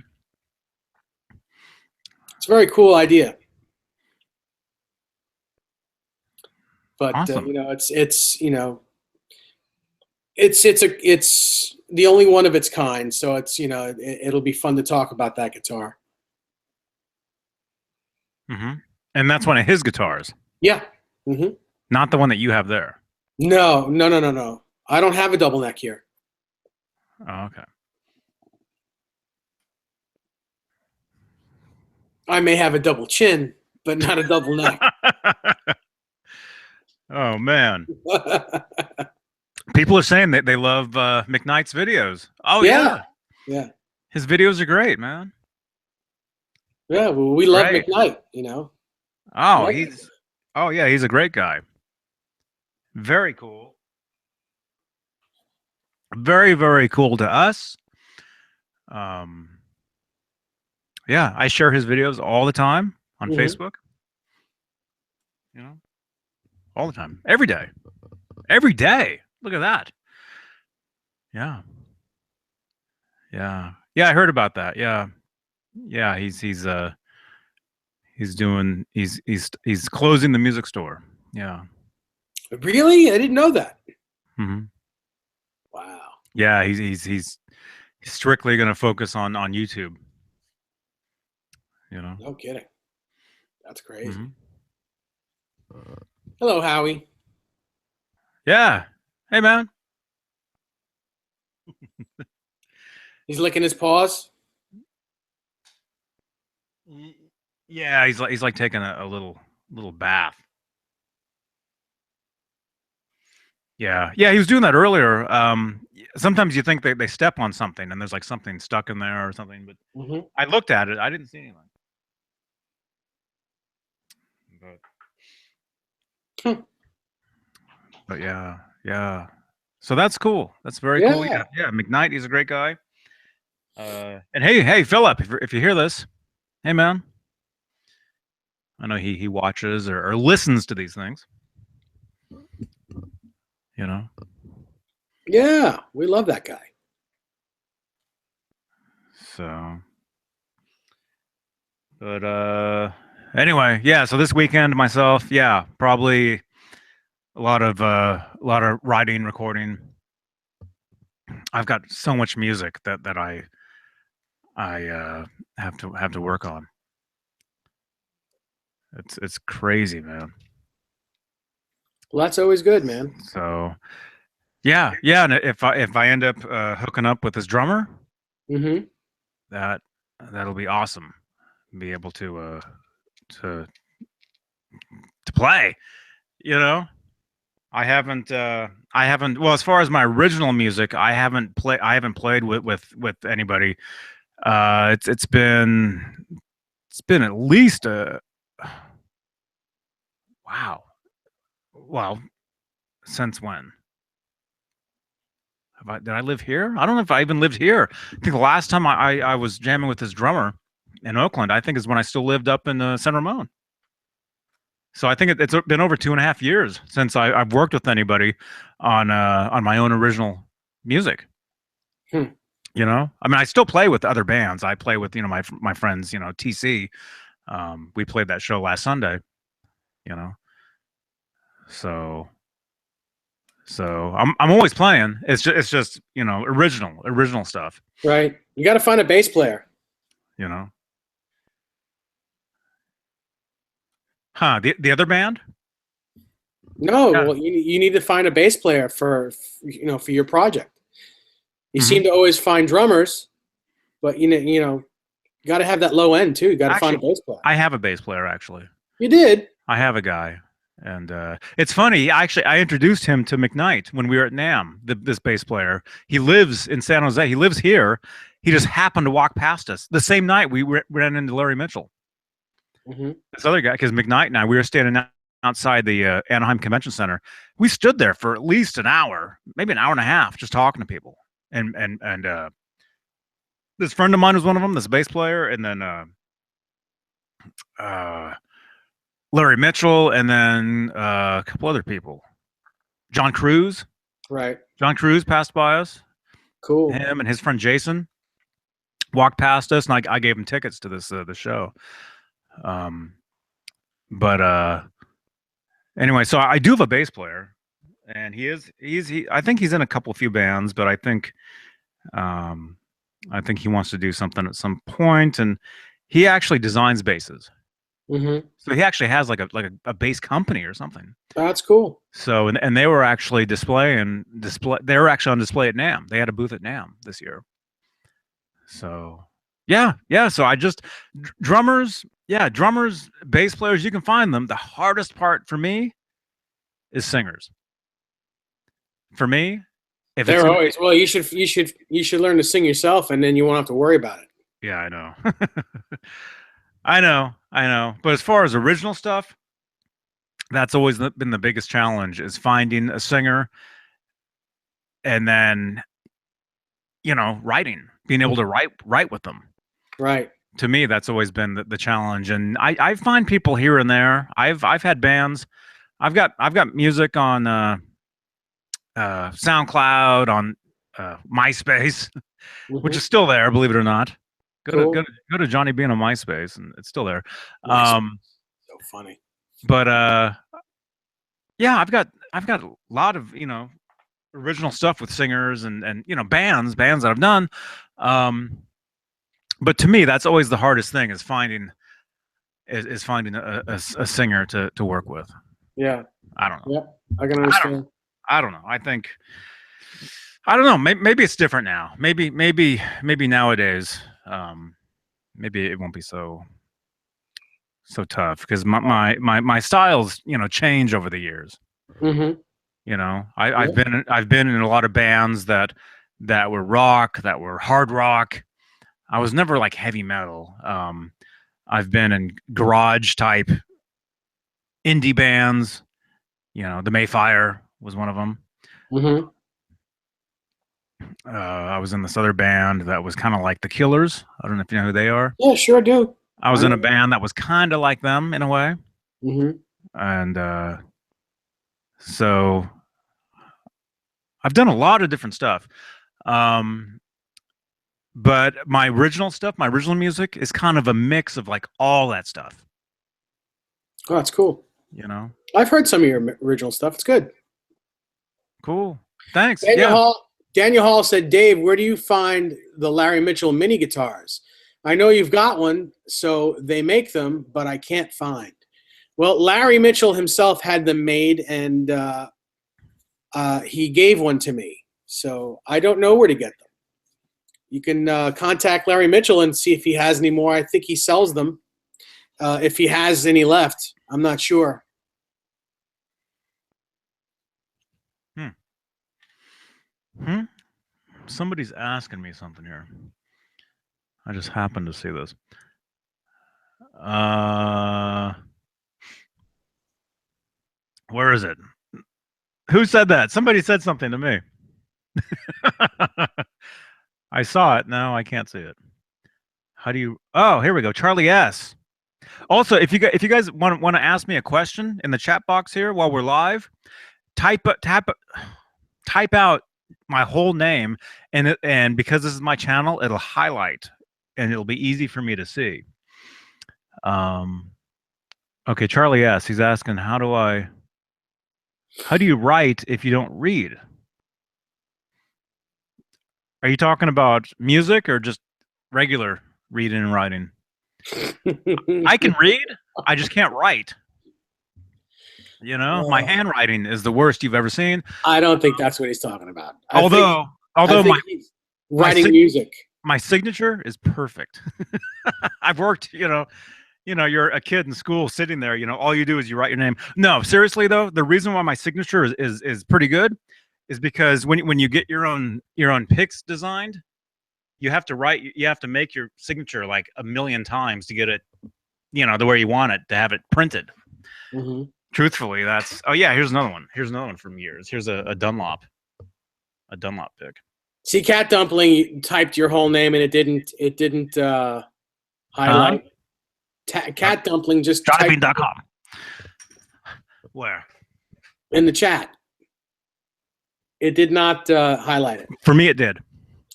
It's a very cool idea. But Awesome. it's the only one of its kind. So it'll be fun to talk about that guitar. Mm-hmm. And that's one of his guitars, Yeah. Mm-hmm. not the one that you have there. No. I don't have a double neck here. Oh, okay. I may have a double chin, but not a double neck. Oh man. People are saying that they love McKnight's videos. Oh Yeah. yeah. Yeah. His videos are great, man. Yeah. Well, we love Great. McKnight, Oh, Love he's a great guy. Very cool. Very, very cool to us. Um, yeah, I share his videos all the time on Mm-hmm. Facebook. You know, all the time, every day, every day. Look at that. Yeah, yeah. I heard about that. Yeah, yeah. He's closing the music store. Yeah. Really? I didn't know that. Hmm. Wow. Yeah, he's strictly going to focus on YouTube. You know. No kidding. That's crazy. Hmm. Hello, Howie. Yeah. Hey, man. He's licking his paws. Yeah, he's like taking a little bath. Yeah, yeah, he was doing that earlier. Sometimes you think they step on something and there's like something stuck in there or something, but Mm-hmm. I looked at it, I didn't see anything. But, Hmm. but yeah, yeah. So that's cool. That's very cool. Yeah. Yeah, yeah. McKnight, he's a great guy. And hey, Philip, if you hear this, hey man, I know he watches or listens to these things. You know, Yeah. We love that guy. so. But anyway, yeah. So this weekend, myself, yeah, probably a lot of writing, recording. I've got so much music that I have to work on. It's crazy, man. Well, that's always good, man. So yeah, yeah. And if I end up hooking up with this drummer, Mm-hmm. that that'll be awesome. Be able to to play. You know, I haven't. Well, as far as my original music, I haven't played with anybody. It's been at least a wow. Well, since when? Did I live here? I don't know if I even lived here. I think the last time I was jamming with this drummer in Oakland, I think is when I still lived up in San Ramon. So I think it's been over 2.5 years since I've worked with anybody on my own original music. Hmm. You know, I mean, I still play with other bands. I play with my friends. TC. We played that show last Sunday. You know, so I'm always playing. It's just original stuff. Right. You got to find a bass player. You know, huh? The other band? No, Yeah. well, you need to find a bass player for your project. You Hmm. seem to always find drummers, but you got to have that low end too. You got to find a Actually, bass player. I have a bass player. Actually, You did. I have a guy, and it's funny. Actually, I introduced him to McKnight when we were at NAMM. This bass player. He lives in San Jose. He lives here. He just happened to walk past us the same night we ran into Larry Mitchell. Hmm. This other guy, because McKnight and I, we were standing outside the Anaheim Convention Center. We stood there for at least an hour, maybe an hour and a half, just talking to people. And this friend of mine was one of them, this bass player, and then uh, Larry Mitchell, and then a couple other people. John Cruz. Right. John Cruz passed by us. Cool. Him and his friend Jason walked past us, and I gave him tickets to this the show. Um, but anyway, so I do have a bass player, and I think he's in a few bands, but um, I think he wants to do something at some point, and he actually designs basses. Hmm. So he actually has like a bass company or something. That's cool. So and they were actually display. They were actually on display at NAMM. They had a booth at NAMM this year. So yeah, yeah. So drummers, yeah, drummers, bass players. You can find them. The hardest part for me is singers. For me, if it's They're gonna, always well. You should learn to sing yourself, and then you won't have to worry about it. yeah, I know, I know. But as far as original stuff, that's always been the biggest challenge is finding a singer and then writing, being able to write with them. Right. To me, that's always been the challenge. And I find people here and there. I've had bands. I've got music on SoundCloud, on MySpace, which Hmm. is still there, believe it or not. Go to go Cool. to go to Johnny Bean on MySpace, and it's still there. Nice. Um, So funny. but yeah, I've got a lot of original stuff with singers and bands that I've done. Um, but to me, that's always the hardest thing is finding a singer to work with. Yeah. I don't know. Yeah. I can I don't know. understand. I don't know. I don't know. Maybe it's different now. Maybe nowadays, maybe it won't be so tough because my styles change over the years. Hmm. I've Yeah. been in a lot of bands that were rock, that were hard rock. I was never like heavy metal. I've been in garage type indie bands. The Mayfire was one of them. Hmm. I was in this other band that was kind of like the Killers. I don't know if you know who they are. Yeah. Sure do. I I was in a know. band that was kind of like them in a way, Hmm. and so I've done a lot of different stuff. Um, but my original stuff, my original music, is kind of a mix of like all that stuff. Oh, that's cool. You know, I've heard some of your original stuff. It's good. cool. Thanks. Daniel Yeah. Hall. Daniel Hall said, "Dave, where do you find the Larry Mitchell mini guitars? I know you've got one, so they make them, but I can't find. Well, Larry Mitchell himself had them made, and he gave one to me. So I don't know where to get them. You can contact Larry Mitchell and see if he has any more. I think he sells them. If he has any left, I'm not sure. Somebody's asking me something here. I just happened to see this. Where is it? Who said that? Somebody said something to me. I saw it. No, I can't see it. How do you? Oh, here we go. Charlie S. Also, if you guys want to ask me a question in the chat box here while we're live, type out my whole name, and because this is my channel, it'll highlight and it'll be easy for me to see. Okay, Charlie S. He's asking, how do you write if you don't read? Are you talking about music or just regular reading and writing? I can read, I just can't write. You know, my handwriting is the worst you've ever seen. I don't think that's what he's talking about. Although he's writing music. My signature is perfect. I've worked, you're a kid in school sitting there, all you do is you write your name. No, seriously though, the reason why my signature is pretty good is because when you get your own picks designed, you have to make your signature like a million times to get it, the way you want it, to have it printed. Mm-hmm. Truthfully, here's another one. Here's another one from years. Here's a Dunlop pick. See, Cat Dumpling, you typed your whole name and it didn't highlight. Cat Dumpling just JohnnyBean.com. Where? In the chat. It did not highlight it. For me, it did.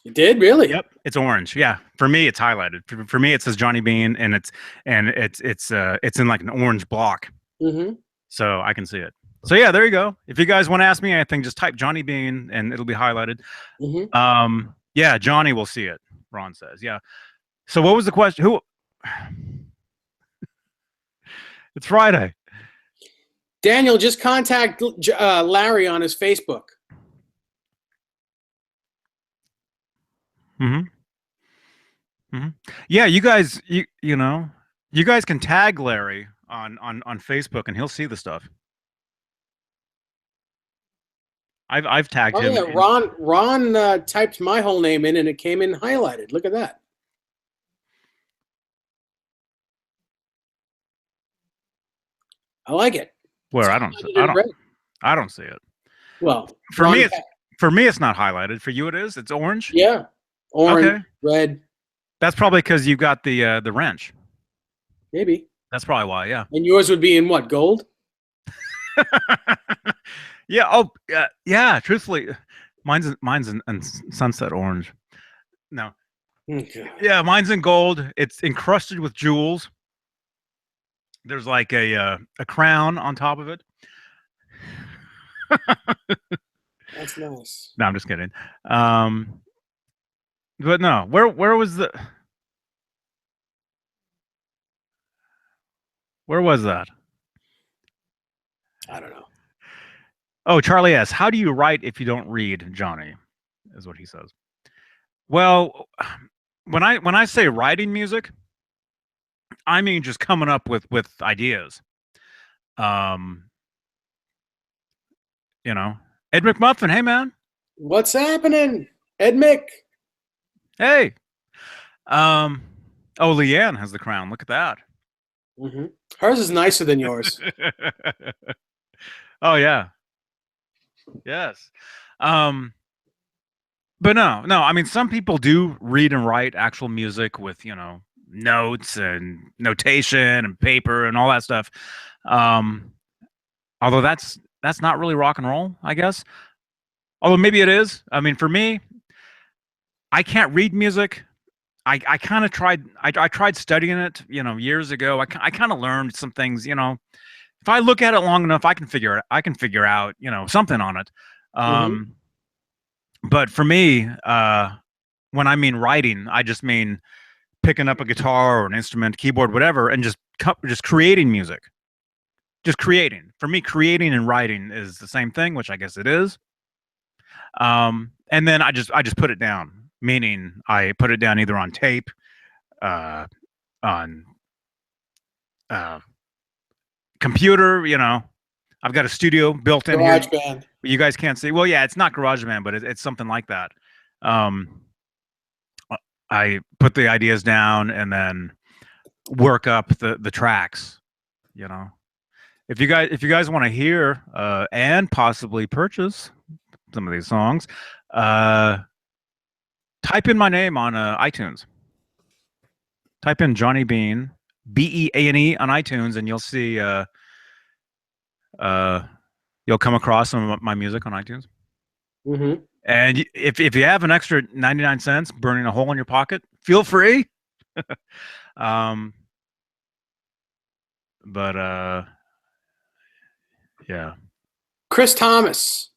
It did, really? Yep, it's orange. Yeah, for me, it's highlighted. For me, it says Johnny Bean, and it's in like an orange block. Mm-hmm. So I can see it. So yeah, there you go. If you guys want to ask me anything, just type Johnny Bean, and it'll be highlighted. Mm-hmm. Yeah, Johnny will see it. Ron says, yeah. So what was the question? Who? It's Friday. Daniel, just contact Larry on his Facebook. Yeah, you guys, you guys can tag Larry on Facebook, and he'll see the stuff. I've tagged him. Yeah, Ron typed my whole name in, and it came in highlighted. Look at that. I like it. Where I don't see it. Well, for me it's not highlighted. For you it is. It's orange. Yeah, orange, red. That's probably because you got the wrench. Maybe. That's probably why. Yeah. And yours would be in what, gold? Yeah. Oh, yeah. Truthfully, mine's in sunset orange. No. Okay. Yeah, mine's in gold. It's encrusted with jewels. There's like a crown on top of it. That's nice. No, I'm just kidding. But no, where was that? I don't know. Oh, Charlie S. How do you write if you don't read, Johnny? Is what he says. Well, when I say writing music, I mean just coming up with ideas. Ed McMuffin, hey man. What's happening? Ed Mick. Hey. Oh, Leanne has the crown. Look at that. Mm-hmm. Hers is nicer than yours. Oh yeah. Yes. But no, I mean, some people do read and write actual music with, notes and notation and paper and all that stuff. Although that's not really rock and roll, I guess. Although maybe it is. I mean, for me, I can't read music. I kind of tried. I tried studying it, years ago. I kind of learned some things. If I look at it long enough, I can figure out, something on it. But for me, when I mean writing, I just mean picking up a guitar or an instrument, keyboard, whatever, and just creating music. just creating. For me, creating and writing is the same thing, which I guess it is. And then I just put it down, meaning I put it down either on tape, uh, on uh, computer. I've got a studio built in here. GarageBand. You guys can't see. Well, yeah, it's not GarageBand, but it's something like that. Um, I put the ideas down and then work up the tracks. If you guys want to hear and possibly purchase some of these songs, type in my name on iTunes. Type in Johnny Bean, Beane on iTunes, and you'll see. You'll come across some of my music on iTunes. Mm-hmm. And if you have an extra 99 cents burning a hole in your pocket, feel free. But yeah. Chris Thomas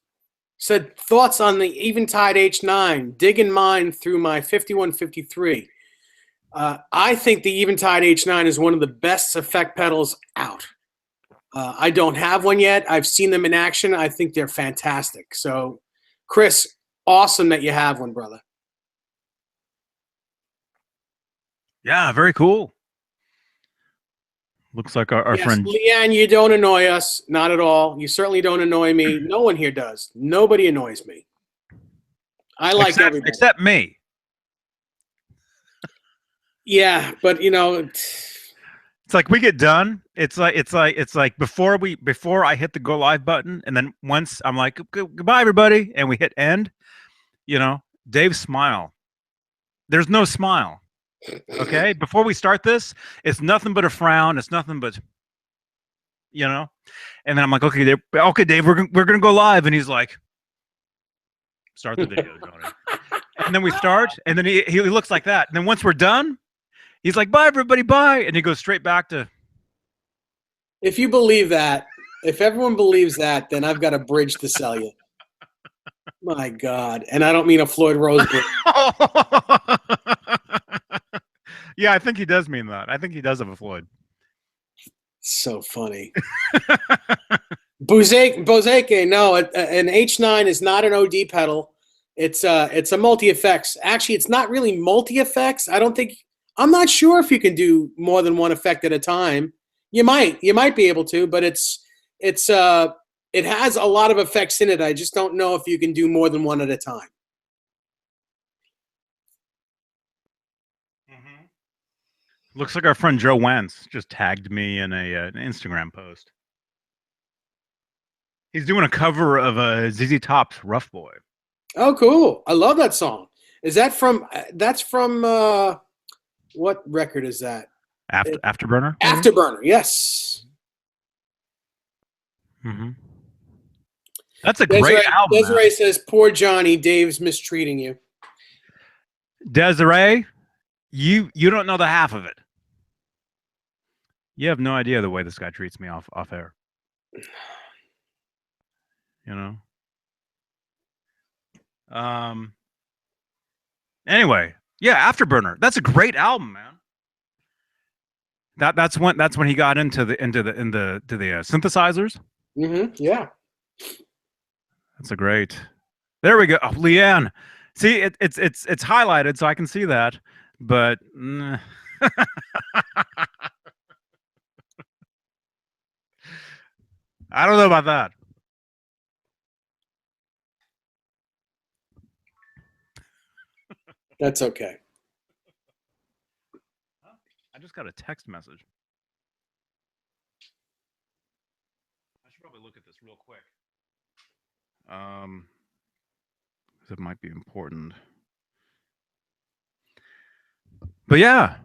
said, thoughts on the Eventide H9, digging mine through my 5153. I think the Eventide H9 is one of the best effect pedals out. I don't have one yet. I've seen them in action. I think they're fantastic. So, Chris, awesome that you have one, brother. Yeah, very cool. Looks like our yes, friend Leanne, you don't annoy us. Not at all. You certainly don't annoy me. No one here does. Nobody annoys me. I like everybody. Except me. Yeah, but it's like we get done. It's like before I hit the go live button, and then once I'm like, goodbye everybody, and we hit end. Dave's smile. There's no smile. Okay, before we start this, it's nothing but a frown. It's nothing but, and then I'm like, okay, Dave, we're gonna go live, and he's like, start the video, Johnny. And then we start, and then he looks like that. And then once we're done, he's like, bye everybody, bye, and he goes straight back to. If you believe that, if everyone believes that, then I've got a bridge to sell you. My God, and I don't mean a Floyd Rose bridge. Yeah, I think he does mean that. I think he does have a Floyd. So funny. Bozeke, no, an H9 is not an OD pedal. It's a multi-effects. Actually, it's not really multi-effects. I'm not sure if you can do more than one effect at a time. You might be able to, but it has a lot of effects in it. I just don't know if you can do more than one at a time. Looks like our friend Joe Wentz just tagged me in an Instagram post. He's doing a cover of a ZZ Top's "Rough Boy." Oh, cool! I love that song. Is that from? That's from what record is that? Afterburner. Afterburner, yes. Mm-hmm. That's a great album. Desiree says, "Poor Johnny, Dave's mistreating you." Desiree, you don't know the half of it. You have no idea the way this guy treats me off air. Anyway, yeah, Afterburner. That's a great album, man. That's when he got into the synthesizers. Mm-hmm. Yeah. That's a great. There we go. Oh, Leanne. See, it's highlighted so I can see that, but I don't know about that. That's okay. I just got a text message. I should probably look at this real quick. It might be important. But yeah.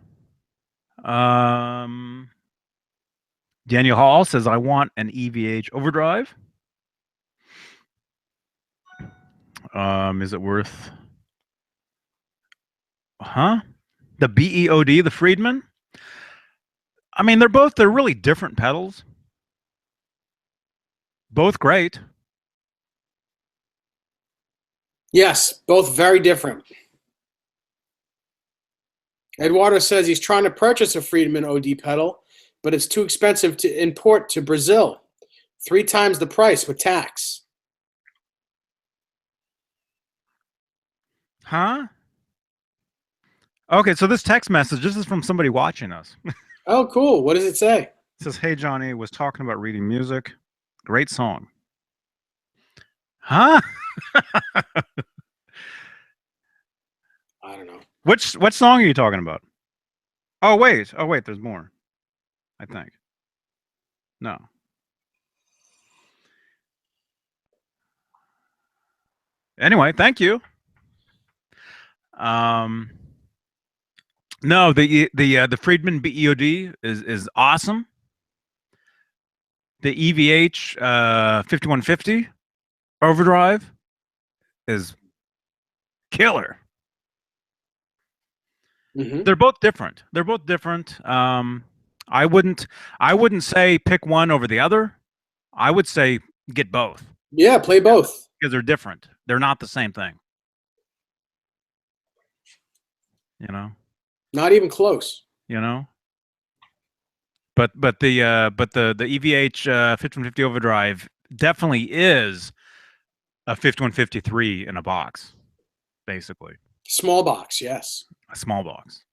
Daniel Hall says, I want an EVH overdrive. Is it worth? The BEOD, the Friedman? I mean, they're really different pedals. Both great. Yes, both very different. Eduardo says he's trying to purchase a Friedman OD pedal, but it's too expensive to import to Brazil. 3 times the price with tax. Huh? Okay, so this text message, this is from somebody watching us. It Oh, cool. What does it say? says, "Hey Johnny, was talking about reading music. Great song." Huh? I don't know. What song are you talking about? Oh wait. Oh wait, there's more. I think. No. Anyway, thank you. Um no, the Friedman BEOD is awesome. The EVH 5150 overdrive is killer. Mm-hmm. They're both different. They're both different. I wouldn't I wouldn't say pick one over the other. I would say get both Yeah, play both. because they're different. They're not the same thing. You know. Not even close. You know. But the EVH 5150 overdrive definitely is a 5153 in a box, basically Small box, yes. a small box.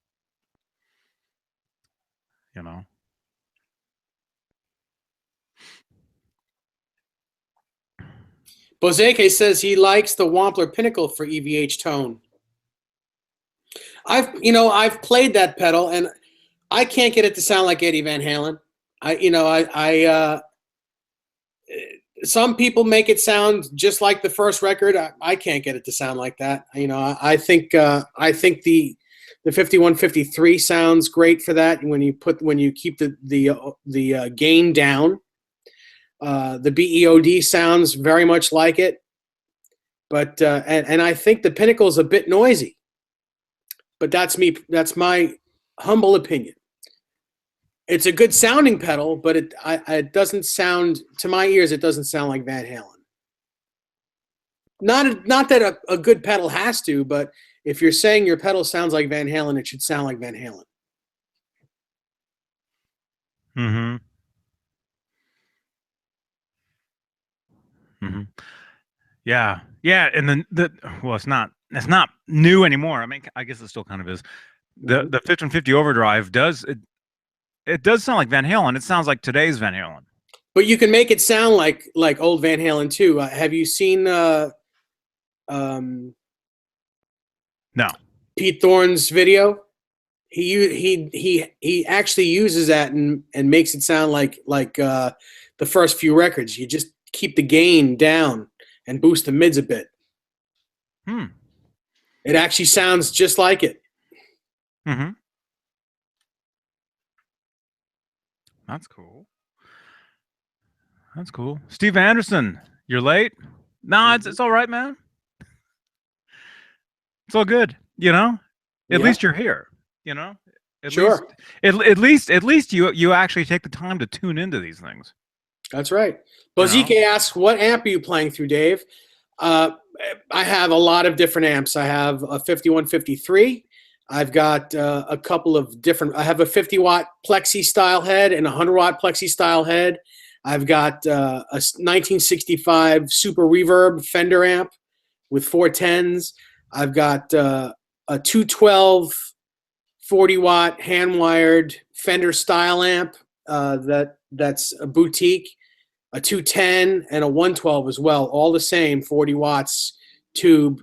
You know. Bozeke says he likes the Wampler Pinnacle for EVH tone. I've played that pedal and I can't get it to sound like Eddie Van Halen. Some people make it sound just like the first record. I can't get it to sound like that. I think the 5153 sounds great for that. When you keep the gain down, the BEOD sounds very much like it. But and I think the Pinnacle's a bit noisy. But that's me. That's my humble opinion. It's a good sounding pedal, but it doesn't sound, to my ears, it doesn't sound like Van Halen. Not that a good pedal has to, but if you're saying your pedal sounds like Van Halen, it should sound like Van Halen. Mm-hmm. Mm-hmm. Yeah, yeah, and then it's not new anymore. I mean, I guess it still kind of is. The 5150 overdrive it does sound like Van Halen. It sounds like today's Van Halen. But you can make it sound like old Van Halen too. Have you seen No. Pete Thorne's video? He actually uses that and makes it sound like the first few records. You just keep the gain down and boost the mids a bit. Hmm. It actually sounds just like it. Mm-hmm. That's cool. That's cool. Steve Anderson, you're late. No, it's all right, man. It's all good. You know. At Yeah, least you're here. You know. At least sure. at least you actually take the time to tune into these things. That's right. You know. Bozike asks, what amp are you playing through, Dave? I have a lot of different amps. I have a 5153. I've got a couple of different. I have a 50-watt plexi style head and a 100-watt plexi style head. I've got a 1965 Super Reverb Fender amp with 410s. I've got a 212 40-watt hand-wired Fender style amp that's a boutique, a 210 and a 112 as well, all the same 40 watts tube.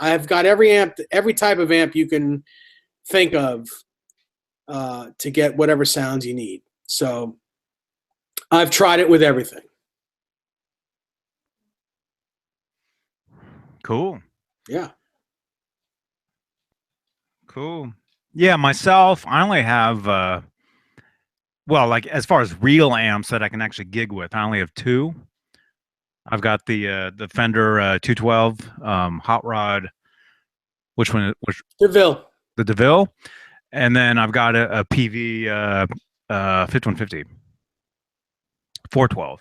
I've got every type of amp you can think of to get whatever sounds you need. So I've tried it with everything. Cool. Yeah. Cool. Yeah, myself, I only have well, like as far as real amps that I can actually gig with, I only have two. I've got the Fender 212 Hot Rod, which DeVille. the DeVille, and then I've got a PV 5150 412.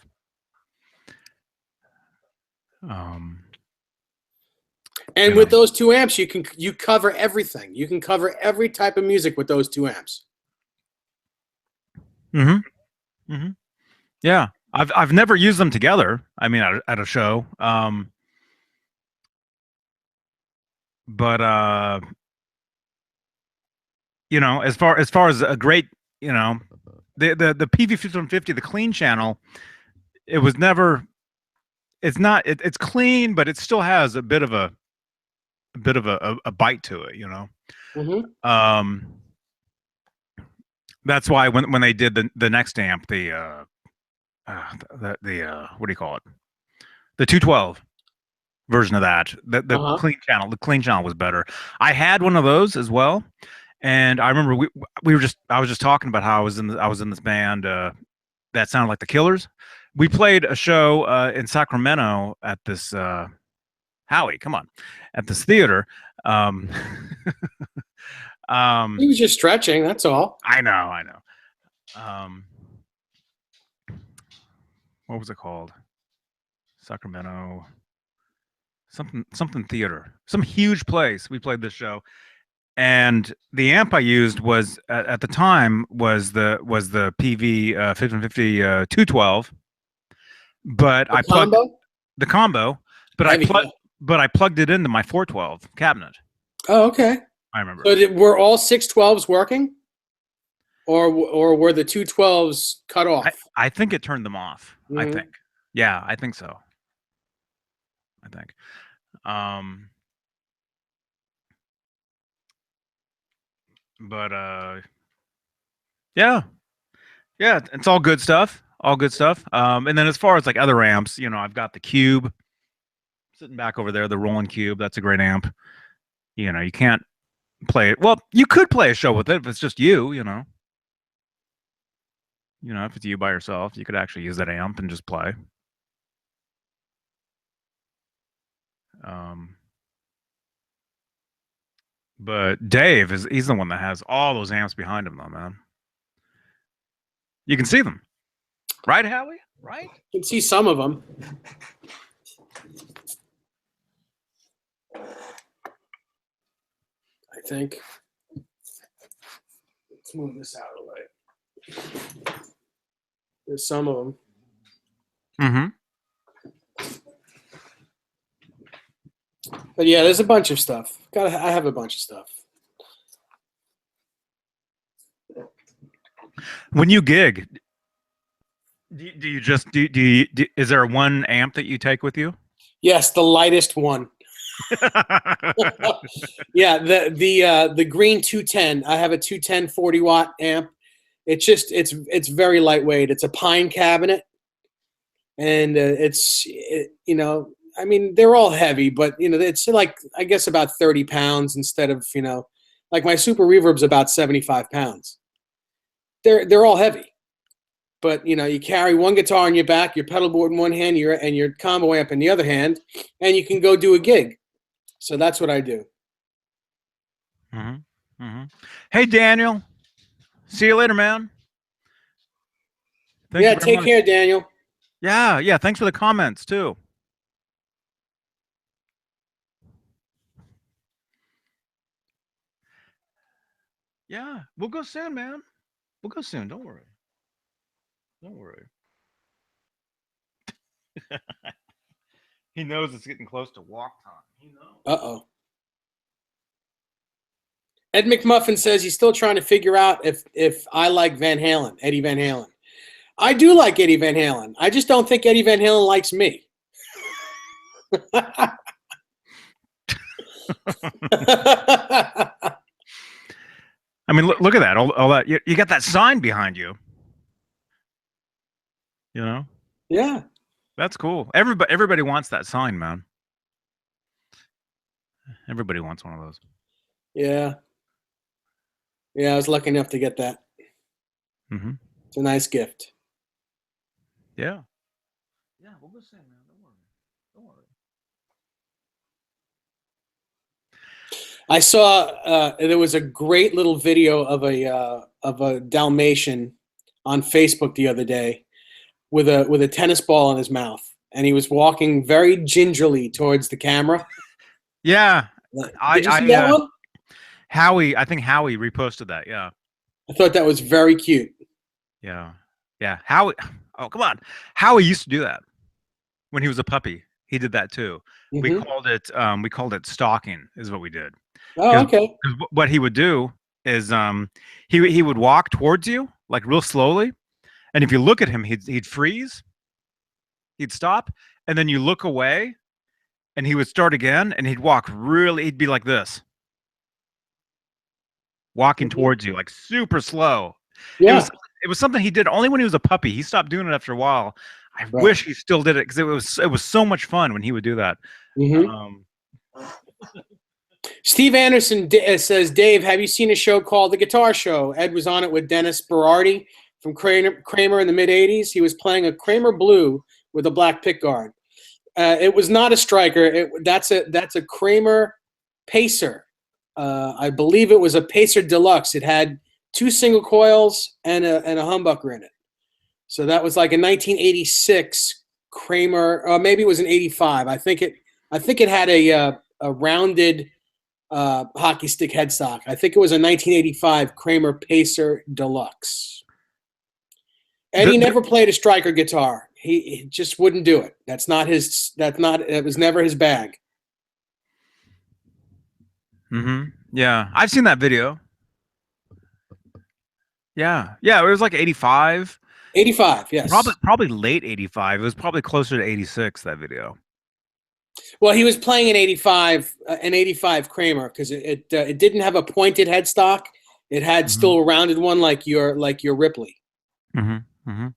And with those two amps, you cover everything. You can cover every type of music with those two amps. Mm-hmm. Mm-hmm. Yeah. I've never used them together. I mean, at a show. But you know, as far as a great, you know, the PV-5150, the clean channel, it was never. It's not. It's clean, but it still has a bite to it. You know. Mm-hmm. Um, that's why when they did the next amp, the what do you call it? The 212 version of that. The Uh-huh. clean channel was better. I had one of those as well, and I remember I was just talking about how I was in this band that sounded like the Killers. We played a show in Sacramento at this Howie, come on, at this theater. Um, He um, was just stretching. That's all. I know. Um, what was it called? Sacramento, something theater, some huge place. We played this show, and the amp I used was at the time was the PV 1550 212, but The I plugged combo, the combo, but I heavy. plugged but I plugged it into my 412 cabinet. Oh, okay. I remember. So were all 612s working, or were the 212s cut I off? I think it turned them off. I Mm-hmm. think. Yeah, I think so. I think. Um, but yeah, yeah, it's all good stuff. All good stuff. And then as far as like other amps, you know, I've got the Cube sitting back over there, the Roland Cube. That's a great amp. You know, you can't play it. Well, you could play a show with it if it's just you. You know, if it's you by yourself, you could actually use that amp and just play. Um, but Dave he's the one that has all those amps behind him, though, man. You can see them, right, Howie? Right? You can see some of them. I think. Let's move this out of the way. There's some of them. Mm-hmm. But yeah, there's a bunch of stuff. I have a bunch of stuff. When you gig, do you just is there one amp that you take with you? Yes, the lightest one. Yeah, the green 210. I have a 210 40-watt amp. It's very lightweight. It's a pine cabinet, and you know, I mean, they're all heavy, but you know, it's like I guess about 30 pounds instead of, you know, like my Super Reverb's about 75 pounds. They're all heavy, but you know, you carry one guitar on your back, your pedal board in one hand, your combo amp in the other hand, and you can go do a gig. So that's what I do. Mm-hmm. Mm-hmm. Hey, Daniel. See you later, man. Thank Yeah, you very take much. care, Daniel. Yeah, yeah. Thanks for the comments too. Yeah, we'll go soon, man. We'll go soon. Don't worry. Don't worry. He knows it's getting close to walk time. He knows. Uh-oh. Ed McMuffin says he's still trying to figure out if I like Van Halen, Eddie Van Halen. I do like Eddie Van Halen. I just don't think Eddie Van Halen likes me. I mean, look at that. All that. You got that sign behind you. You know, Yeah. that's cool. Everybody wants that sign, man. Everybody wants one of those. Yeah. Yeah, I was lucky enough to get that. Mm-hmm. It's a nice gift. Yeah. Yeah, we'll go soon, man. Don't worry. Don't worry. I saw there was a great little video of a Dalmatian on Facebook the other day with a tennis ball in his mouth, and he was walking very gingerly towards the camera. Yeah, Did you see that one? Howie. I think Howie reposted that. Yeah. I thought that was very cute. Yeah. Yeah. Howie. Oh, come on. Howie used to do that when he was a puppy. He did that too. Hmm. We called it stalking is what we did. Oh, Because okay. what he would do is he would walk towards you like real slowly, and if you look at him, he'd freeze, he'd stop, and then you look away, and he would start again, and he'd be like this, walking Hmm. towards you like super slow. It was Yeah. it was something he did only when he was a puppy. He stopped doing it after a while. I Right. wish he still did it because it was so much fun when he would do that. Hmm. Um, Steve Anderson says, Dave, have you seen a show called The Guitar Show? Ed was on it with Dennis Berardi from Kramer in the mid 80s. He was playing a Kramer Blue with a black pickguard. It was not a striker. That's a Kramer Pacer. I believe it was a Pacer Deluxe. It had 2 single coils and a humbucker in it. So that was like a 1986 Kramer. Maybe it was an 85. I think it had a rounded hockey stick headstock. I think it was a 1985 Kramer Pacer Deluxe. the, Eddie the, never played a striker guitar. He just wouldn't do it. That's not his. That's not. It was never his bag. yeah, I've seen that video. Yeah, yeah, it was like 85, 85. probably Yes. probably late 85. It was probably closer to 86 that video. Well, he was playing an 85 Kramer because it didn't have a pointed headstock. It had hmm still a rounded one like your Ripley. hmm hmm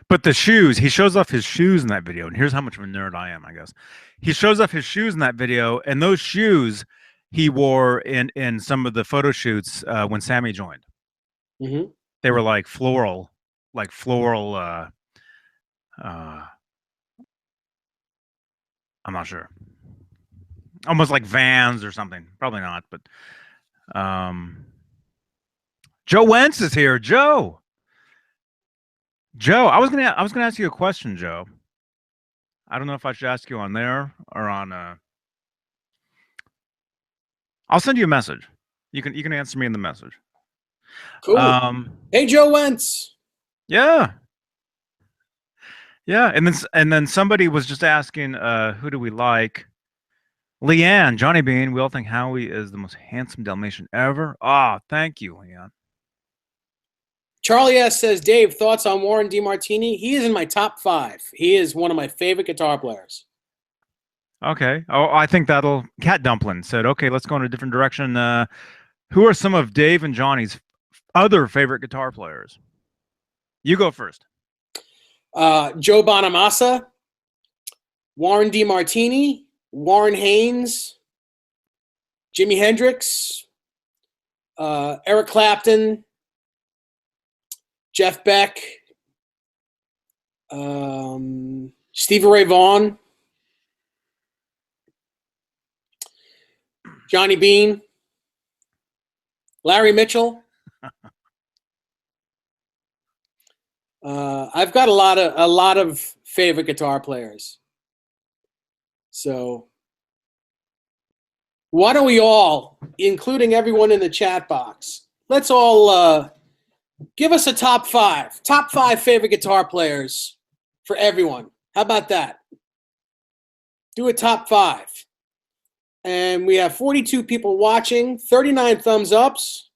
But the shoes, he shows off his shoes in that video, and here's how much of a nerd I am, I guess. He shows off his shoes in that video, and those shoes he wore in some of the photo shoots when Sammy joined. Hmm. They were like floral. Uh, I'm not sure, almost like Vans or something. Probably not, but um, Joe Wentz is here. Joe, I was gonna ask you a question, Joe. I don't know if I should ask you on there or on. I'll send you a message. You can answer me in the message. Cool. Um, Hey, Joe Wentz. yeah, yeah, and then somebody was just asking, who do we like? Leanne, Johnny Bean. We all think Howie is the most handsome Dalmatian ever. Ah, thank you, Leanne. Charlie S says, Dave, thoughts on Warren DeMartini? He is in my top 5. He is one of my favorite guitar players. Okay. Oh, I think that'll. Cat Dumpling said, okay, let's go in a different direction. Who are some of Dave and Johnny's other favorite guitar players? You go first. Joe Bonamassa, Warren DeMartini, Warren Haynes, Jimi Hendrix, Eric Clapton, Jeff Beck, Stevie Ray Vaughan, Johnny Bean, Larry Mitchell. I've got a lot of favorite guitar players. So why don't we all, including everyone in the chat box, let's all give us a top 5 favorite guitar players for everyone. How about that? Do a top 5. And we have 42 people watching, 39 thumbs ups.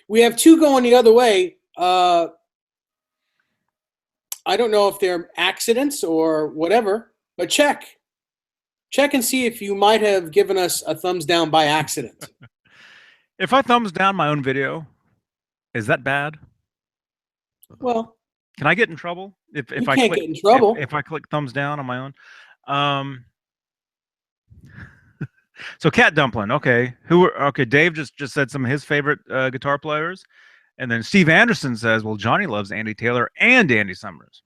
We have 2 going the other way. I don't know if they're accidents or whatever, but check and see if you might have given us a thumbs down by accident. If I thumbs down my own video, is that bad? Well, Can I get in trouble if you if I can't click get in if trouble. if I click thumbs down on my own? Um, so Cat Dumpling, okay. Okay, Dave just said some of his favorite guitar players. And then Steve Anderson says, well, Johnny loves Andy Taylor and Andy Summers.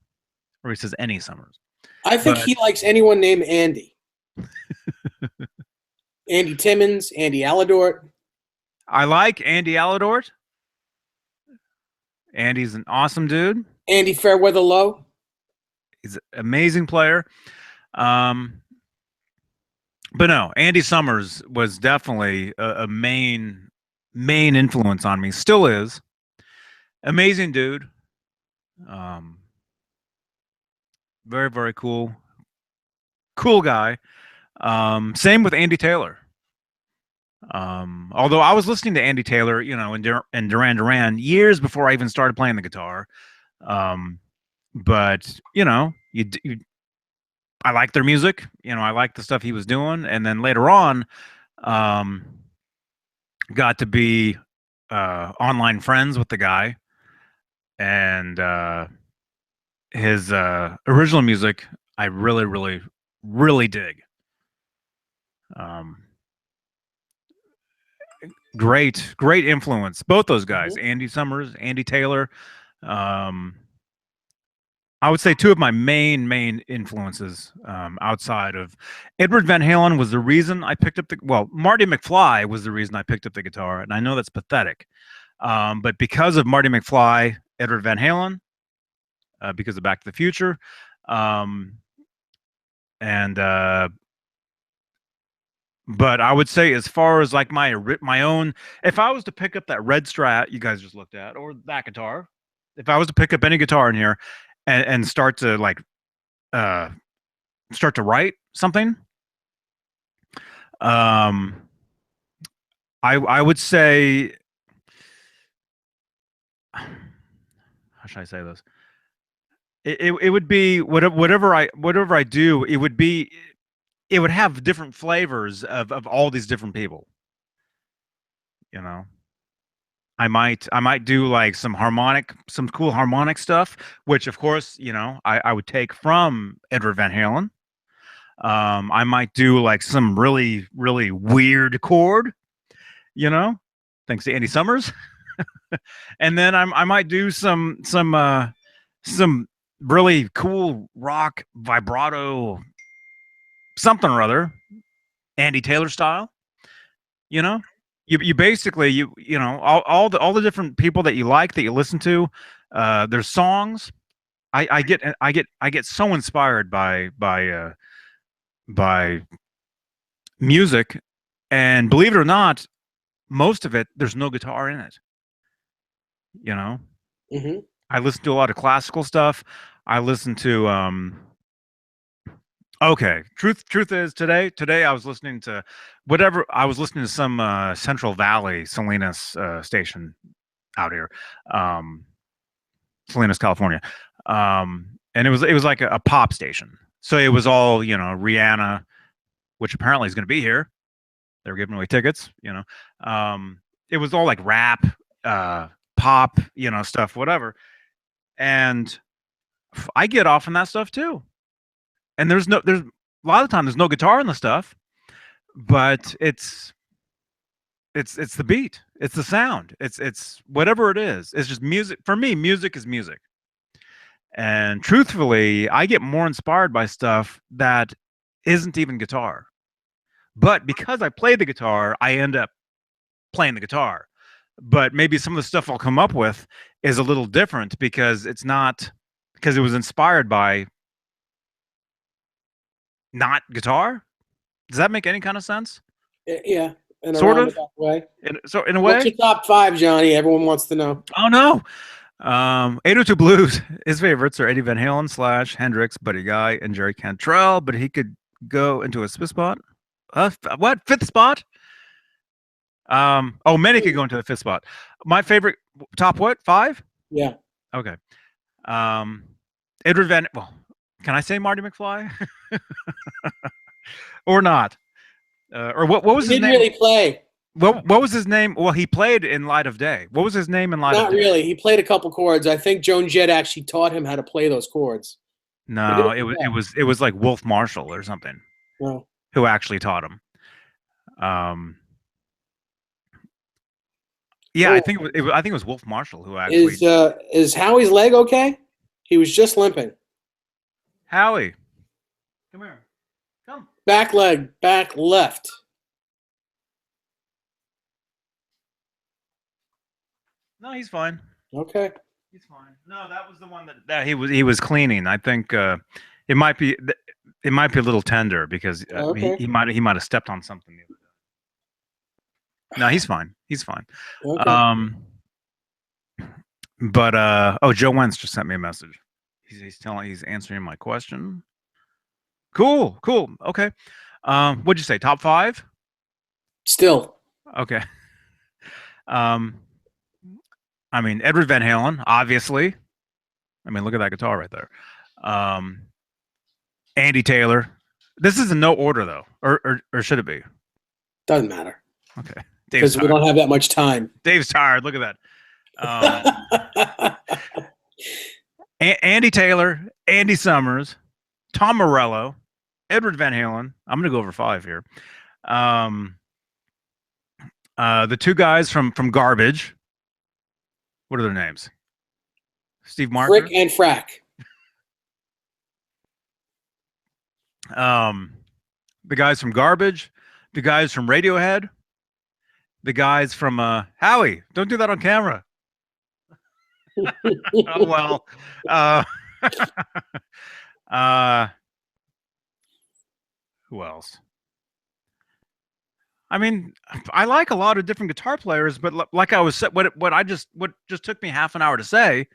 Or he says any Summers. I think But he likes anyone named Andy. Andy Timmons, Andy Aladort. I like Andy Aladort. Andy's an awesome dude. Andy Fairweather Low. He's an amazing player. But no, Andy Summers was definitely a main influence on me. Still is. Amazing dude. Um, very, very cool. Cool guy. Same with Andy Taylor. Although I was listening to Andy Taylor, you know, and Duran Duran years before I even started playing the guitar. Um, but you know, I like their music. You know, I like the stuff he was doing, and then later on, um, got to be online friends with the guy, and his original music I really, really, really dig. Um, great influence. Both those guys, Hmm. Andy Summers, Andy Taylor. Um, I would say two of my main influences outside of Edward Van Halen was the reason I picked up the Marty McFly was the reason I picked up the guitar, and I know that's pathetic, but because of Marty McFly, Edward Van Halen, because of Back to the Future, um, and but I would say as far as like my own, if I was to pick up that red Strat you guys just looked at, or that guitar, if I was to pick up any guitar in here and start to like uh start to write something, um I would say, how should I say this? It would be whatever I do, it would have different flavors of all these different people, you know. I might do like some cool harmonic stuff, which of course, you know, I would take from Edward Van Halen. I might do like some really, really weird chord, you know, thanks to Andy Summers. And then I might do some really cool rock vibrato something or other, Andy Taylor style. You know, you basically you know all the different people that you like that you listen to, their songs. I get so inspired by music, and believe it or not, most of it there's no guitar in it. You know, Hmm. I listen to a lot of classical stuff. I listen to okay. Truth is today I was listening to whatever I was listening to some Central Valley Salinas station out here, um, Salinas, California, and it was like a pop station. So it was all, you know, Rihanna, which apparently is going to be here. They were giving away tickets. You know, it was all like rap, uh, pop, you know, stuff, whatever. And I get off on that stuff too. And there's a lot of the time there's no guitar in the stuff, but it's the beat, it's the sound, it's whatever it is. It's just music. For me, music is music. And truthfully, I get more inspired by stuff that isn't even guitar. But because I play the guitar, I end up playing the guitar. But maybe some of the stuff I'll come up with is a little different because it's not because it was inspired by not guitar. Does that make any kind of sense? Yeah, in a Sort of. roundabout way. So in a What's way. your top five, Johnny? Everyone wants to know. Oh no. 802 Blues. His favorites are Eddie Van Halen, Slash, Hendrix, Buddy Guy, and Jerry Cantrell. But he could go into a fifth spot. What fifth spot? Oh, many could go into the fifth spot. My favorite top what five? Yeah. Okay. Um, Edward Van. Well, can I say Marty McFly or not? Or what He was his didn't name? really play. What was his name? Well, he played in Light of Day. What was his name in Light of Not Day? really. He played a couple chords. I think Joan Jett actually taught him how to play those chords. He No, didn't do that. it was like Wolf Marshall or something No. who actually taught him. Um, yeah, Oh, I think it was Wolf Marshall who actually. is Howie's leg okay? He was just limping. Howie, come here, come. Back leg, back left. No, he's fine. Okay. He's fine. No, that was the one that he was cleaning. I think it might be it might be a little tender because Okay. he might have stepped on something the other day. No, he's fine. He's fine. Okay. Um, But oh, Joe Wentz just sent me a message. He's answering my question. Cool, cool. Okay. What'd you say? Top five? Still, Okay. Um, I mean, Edward Van Halen, obviously. I mean, look at that guitar right there. Um, Andy Taylor. This is in no order though, or should it be? doesn't matter Okay. Dave's because we tired. don't have that much time. Dave's tired. Look at that. Andy Taylor, Andy Summers, Tom Morello, Edward Van Halen. I'm gonna go over five here. Um, the two guys from Garbage. What are their names? Steve Frick Marker. and Frack. Um, the guys from Garbage. The guys from Radiohead. The guys from Howie. Don't do that on camera. Oh well. Uh, uh, who else? I mean, I like a lot of different guitar players, but like I was what just took me half an hour to say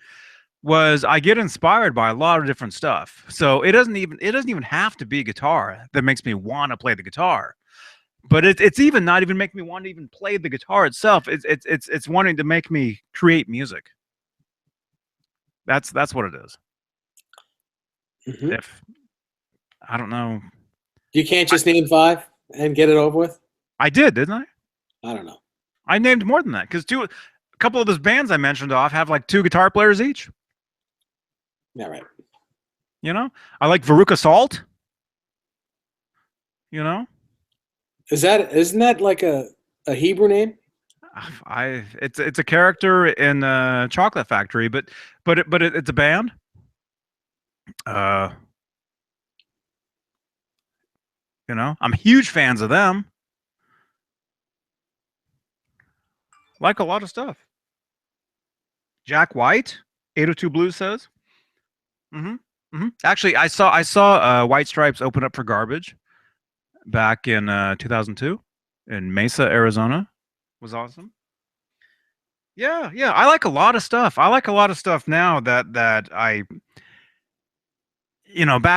was I get inspired by a lot of different stuff. So it doesn't even have to be guitar that makes me want to play the guitar. But it's even not even making me want to even play the guitar itself. It's wanting to make me create music. That's what it is. Mm-hmm. If I don't know, You can't just name five and get it over with. I did, didn't I? I don't know. I named more than that because a couple of those bands I mentioned off have like two guitar players each. Yeah, right. You know, I like Veruca Salt. You know, Isn't that like a Hebrew name? it's a character in Chocolate Factory, but it's a band. Uh, I'm huge fans of them. Like a lot of stuff. Jack White, 802 Blues says. Mm-hmm. Mm-hmm. Actually, I saw White Stripes open up for Garbage back in 2002 in Mesa, Arizona. Was awesome. Yeah, yeah. I like a lot of stuff. I like a lot of stuff now that I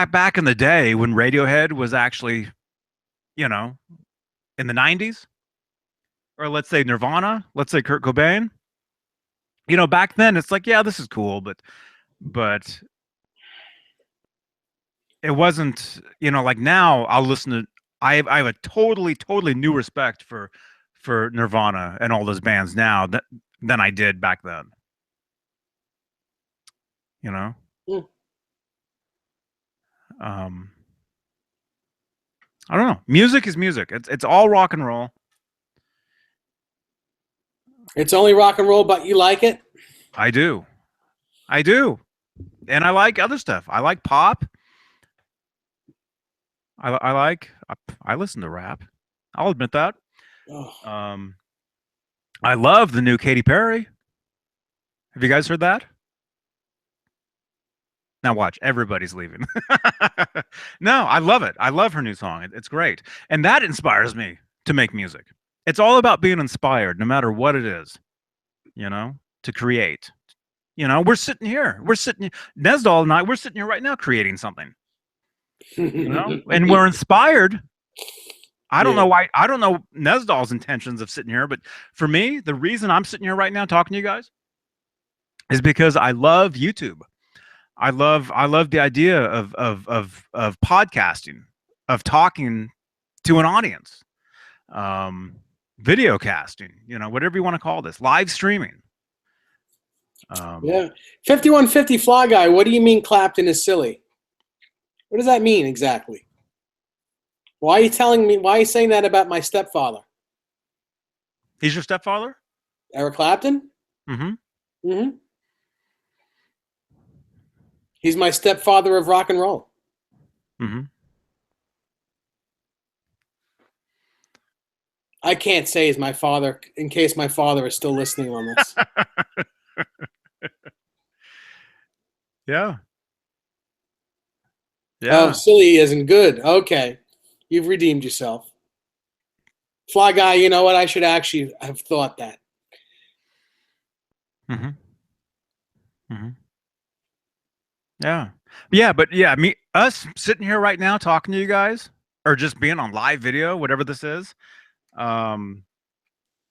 back in the day when Radiohead was actually, you know, in the 90s, or let's say Nirvana, let's say Kurt Cobain. Back then it's like, yeah, this is cool, but it wasn't, like now I'll listen to I have a totally new respect for Nirvana and all those bands now than I did back then. You know? Mm. Um I don't know. Music is music. It's all rock and roll. It's only rock and roll, but you like it. I do. I do. And I like other stuff. I like pop. I listen to rap. I'll admit that. Oh. I love the new Katy Perry. Have you guys heard that? Now watch, everybody's leaving. No, I love it. I love her new song. It's great. And that inspires me to make music. It's all about being inspired, no matter what it is, to create. We're sitting here. Nesdal and I, we're sitting here right now creating something, and we're inspired. I don't Yeah. know why. I don't know Nesdal's intentions of sitting here, but for me, the reason I'm sitting here right now talking to you guys is because I love YouTube. I love the idea of podcasting, of talking to an audience, video casting, whatever you want to call this, live streaming. Yeah. 5150 Fly Guy, what do you mean Clapton is silly? What does that mean exactly? Why are you telling me, why are you saying that about my stepfather? He's your stepfather? Eric Clapton? Mm-hmm. Mm-hmm. He's my stepfather of rock and roll. Mm-hmm. I can't say he's my father in case my father is still listening on this. Yeah. Oh, Yeah. silly isn't good. Okay. You've redeemed yourself. Fly Guy, you know what? I should actually have thought that. Mm-hmm. Hmm. Yeah. Yeah, but yeah, us sitting here right now talking to you guys, or just being on live video, whatever this is, um,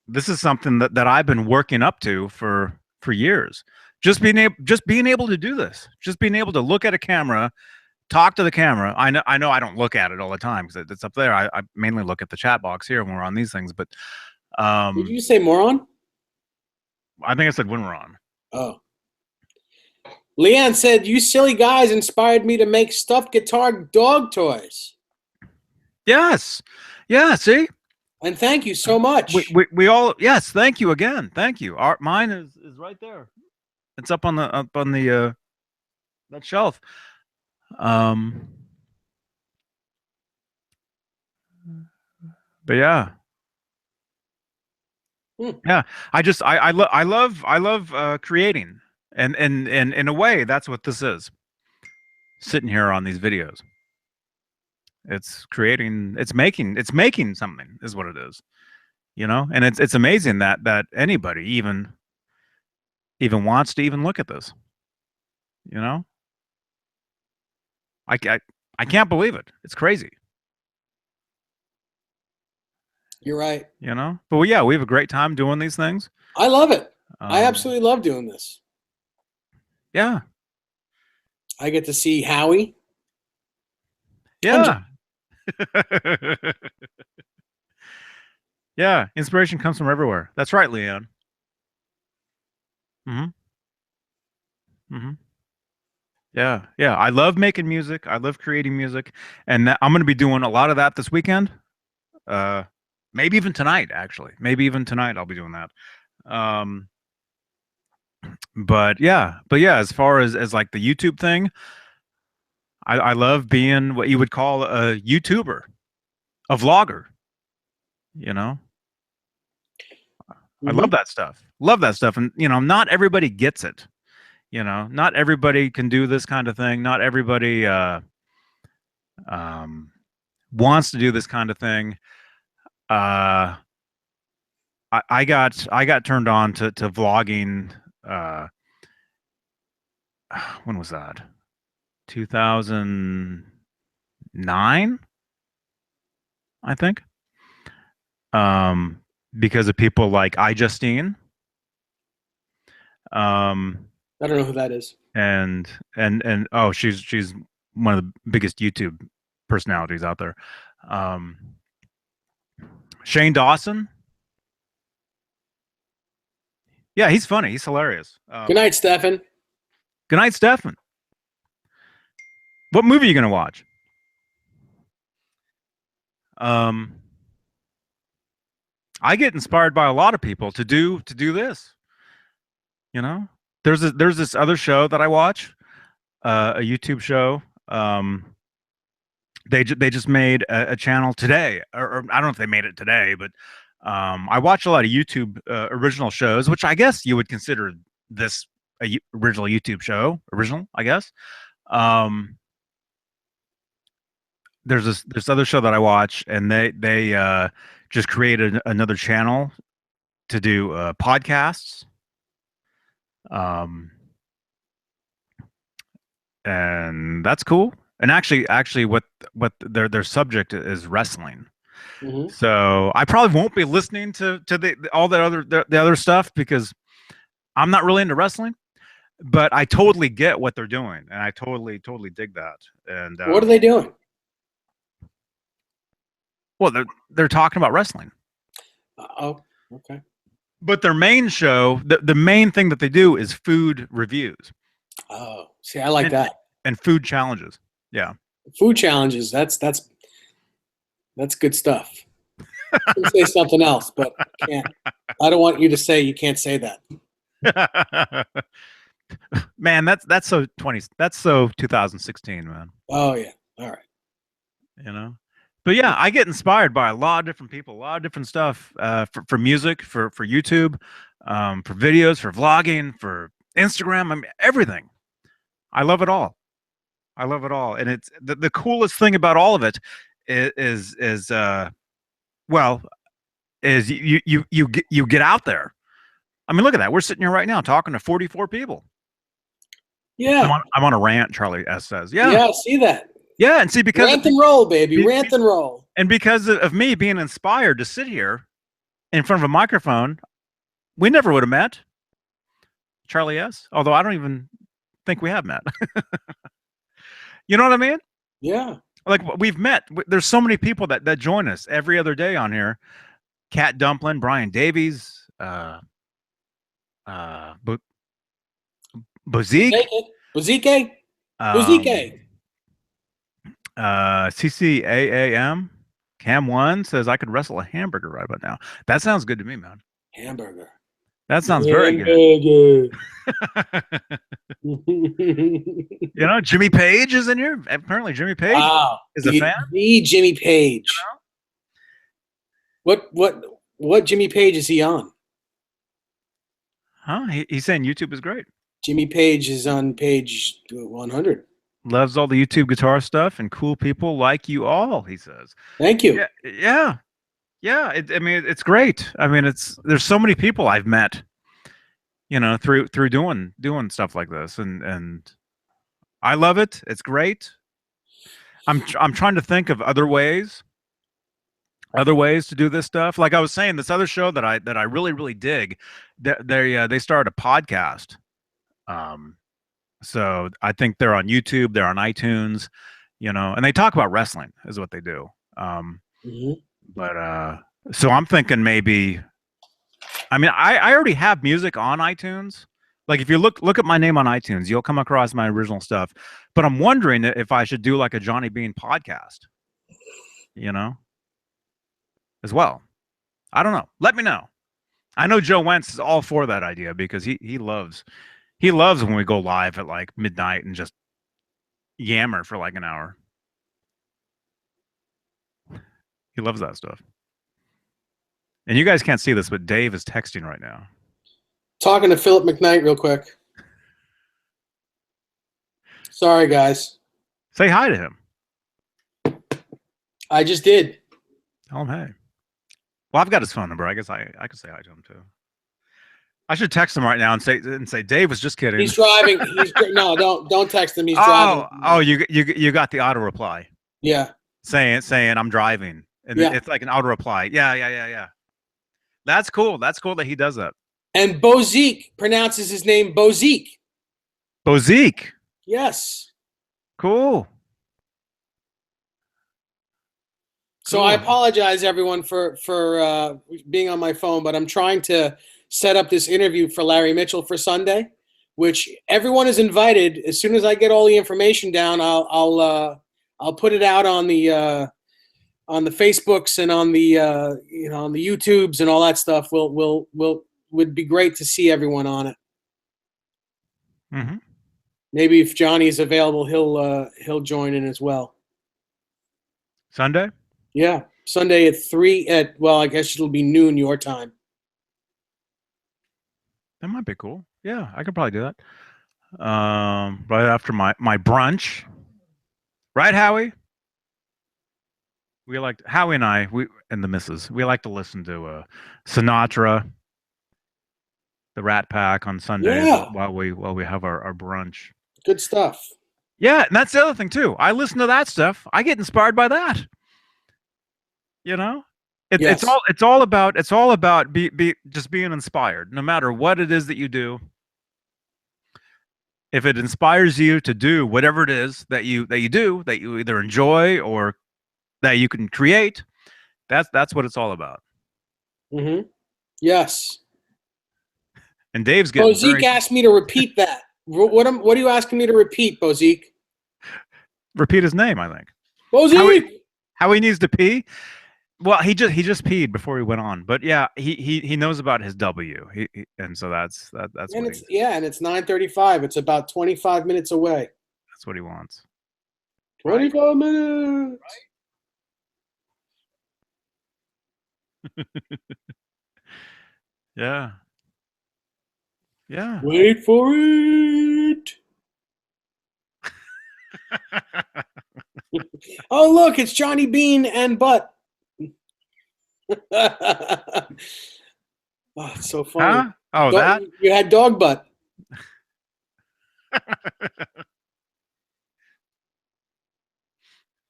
this is something that I've been working up to for years. Just being able to do this, just being able to look at a camera, talk to the camera. I know I don't look at it all the time because it's up there. I mainly look at the chat box here when we're on these things, but Did um, you say moron? I think I said when we're on. Oh. Leanne said, "You silly guys inspired me to make stuffed guitar dog toys." Yes, yeah. See, And thank you so much. we all yes. Thank you again. Thank you. Mine is right there. It's up on the that shelf. Um, but yeah, Hmm. yeah. I love creating, and in a way, that's what this is. Sitting here on these videos, it's creating, it's making something is what it is. And it's amazing that anybody even wants to even look at this. You know, I I, I can't believe it. It's crazy. You're right. But yeah, we have a great time doing these things. I love it. I Um, absolutely love doing this. yeah, I get to see Howie and yeah, yeah. Inspiration comes from everywhere. That's right, Leon. Hmm. Hmm. Yeah, yeah. I love making music. I love creating music, and I'm going to be doing a lot of that this weekend. Uh, maybe even tonight, actually. Maybe even tonight I'll be doing that. Um, but yeah, as far as like the YouTube thing, I love being what you would call a YouTuber, a vlogger. You know, I love Mhm. that stuff. Love that stuff, and not everybody gets it. Not everybody can do this kind of thing. Not everybody um, wants to do this kind of thing. Uh, I got turned on to vlogging. Uh, when was that? 2009, I think. Um, because of people like iJustine, um, I don't know who that is. and oh, she's one of the biggest YouTube personalities out there. Um, Shane Dawson, yeah, he's funny, he's hilarious. Good night, Stefan. Good night, Stefan. What movie are you gonna watch? Um, I get inspired by a lot of people to do this. You know, there's this other show that I watch, a YouTube show. They just made a channel today, or I don't know if they made it today, but I watch a lot of YouTube original shows, which I guess you would consider this original YouTube show, original, I guess. Um, there's this other show that I watch, and they just created another channel to do podcasts. Um, and that's cool. And actually, what their subject is wrestling. Mhm. So I probably won't be listening to all the other stuff because I'm not really into wrestling. But I totally get what they're doing, and I totally dig that. And What are they doing? well, they're talking about wrestling, Oh, okay. but their main show, the main thing that they do is food reviews Oh, see, I like and that. and food challenges. Yeah. Food challenges. That's good stuff. You can say something else, but can't. I don't want you to say you can't say that. Man, that's so 20. That's so 2016, man. Oh yeah. All right. You know. But yeah, I get inspired by a lot of different people, a lot of different stuff for music, for YouTube, for videos, for vlogging, for Instagram. I mean, everything. I love it all. I love it all, and it's the coolest thing about all of it is well is you get out there. I mean, look at that. We're sitting here right now talking to 44 people. Yeah. I'm on a rant, Charlie S says. Yeah. Yeah, see that. Yeah. And see, Rant and roll, baby. be- Rant and roll. and because of me being inspired to sit here in front of a microphone, we never would have met, Charlie S. Although I don't even think we have met. You know what I mean? Yeah. Like we've met. There's so many people that join us every other day on here. Cat Dumplin, Brian Davies, Bo- Bozique, Take it. Bouzique? um, Bouzique. CCAAM. Cam One says I could wrestle a hamburger right about now. That sounds good to me, man. Hamburger. That sounds very good. Hamburger. You know, Jimmy Page is in here. Apparently, Jimmy Page Wow. is a fan. The Jimmy Page. What Jimmy Page is he on? Huh? He's saying YouTube is great. Jimmy Page is on page 100. Loves all the YouTube guitar stuff and cool people like you all. He says. Thank you. Yeah, yeah, yeah. I mean, it's great. I mean, there's so many people I've met, you know, through doing stuff like this, and I love it. It's great. I'm trying to think of other ways to do this stuff. Like I was saying, this other show that I really dig, they started a podcast. So I think they're on YouTube, they're on iTunes, you know, and they talk about wrestling is what they do. Mm-hmm. But so I'm thinking maybe, I mean, I already have music on iTunes. Like if you look at my name on iTunes, you'll come across my original stuff. But I'm wondering if I should do like a Johnny Bean podcast, you know, as well. I don't know. Let me know. I know Joe Wentz is all for that idea because he loves when we go live at like midnight and just yammer for like an hour. He loves that stuff. And you guys can't see this, but Dave is texting right now. Talking to Philip McKnight real quick. Sorry, guys. Say hi to him. I just did. Tell him hey. Well, I've got his phone number. I guess I could say hi to him too. I should text him right now and say Dave was just kidding. He's driving. No, don't text him. He's driving. Oh, you got the auto reply. Yeah. Saying I'm driving, and Yeah. it's like an auto reply. Yeah. That's cool. That's cool that he does that. And Bozique pronounces his name Bozique. Bozique. Yes. Cool. So I apologize, everyone, for being on my phone, but I'm trying to set up this interview for Larry Mitchell for Sunday, which everyone is invited. As soon as I get all the information down, I'll put it out on the Facebooks and on the on the YouTubes and all that stuff. Would be great to see everyone on it. Mm-hmm. Maybe if Johnny's available, he'll join in as well. Sunday? Yeah, Sunday at 3 at, well, I guess it'll be noon your time. That might be cool. Yeah, I could probably do that. Right after my brunch. Right, Howie? Howie and I, and the missus, we like to listen to Sinatra, the Rat Pack on Sundays while we have our brunch. Good stuff. Yeah, and that's the other thing too. I listen to that stuff. I get inspired by that. You know, Yes. it's all about just being inspired, no matter what it is that you do. If it inspires you to do whatever it is that you do, that you either enjoy or that you can create, that's what it's all about. Mm-hmm. Yes. And Dave's getting Bozique asked me to repeat that. What are you asking me to repeat, Bozique? Repeat his name, I think. Bozique. How he needs to pee. Well, he just peed before he went on, but yeah, he knows about his W, and so that's and what it's and it's 9:35. It's about 25 minutes away. That's what he wants. 25 minutes. Right? Yeah. Yeah. Wait for it. Oh, look, it's Johnny Bean and Butt. Oh, it's so funny. Huh? Oh, that? You had dog butt.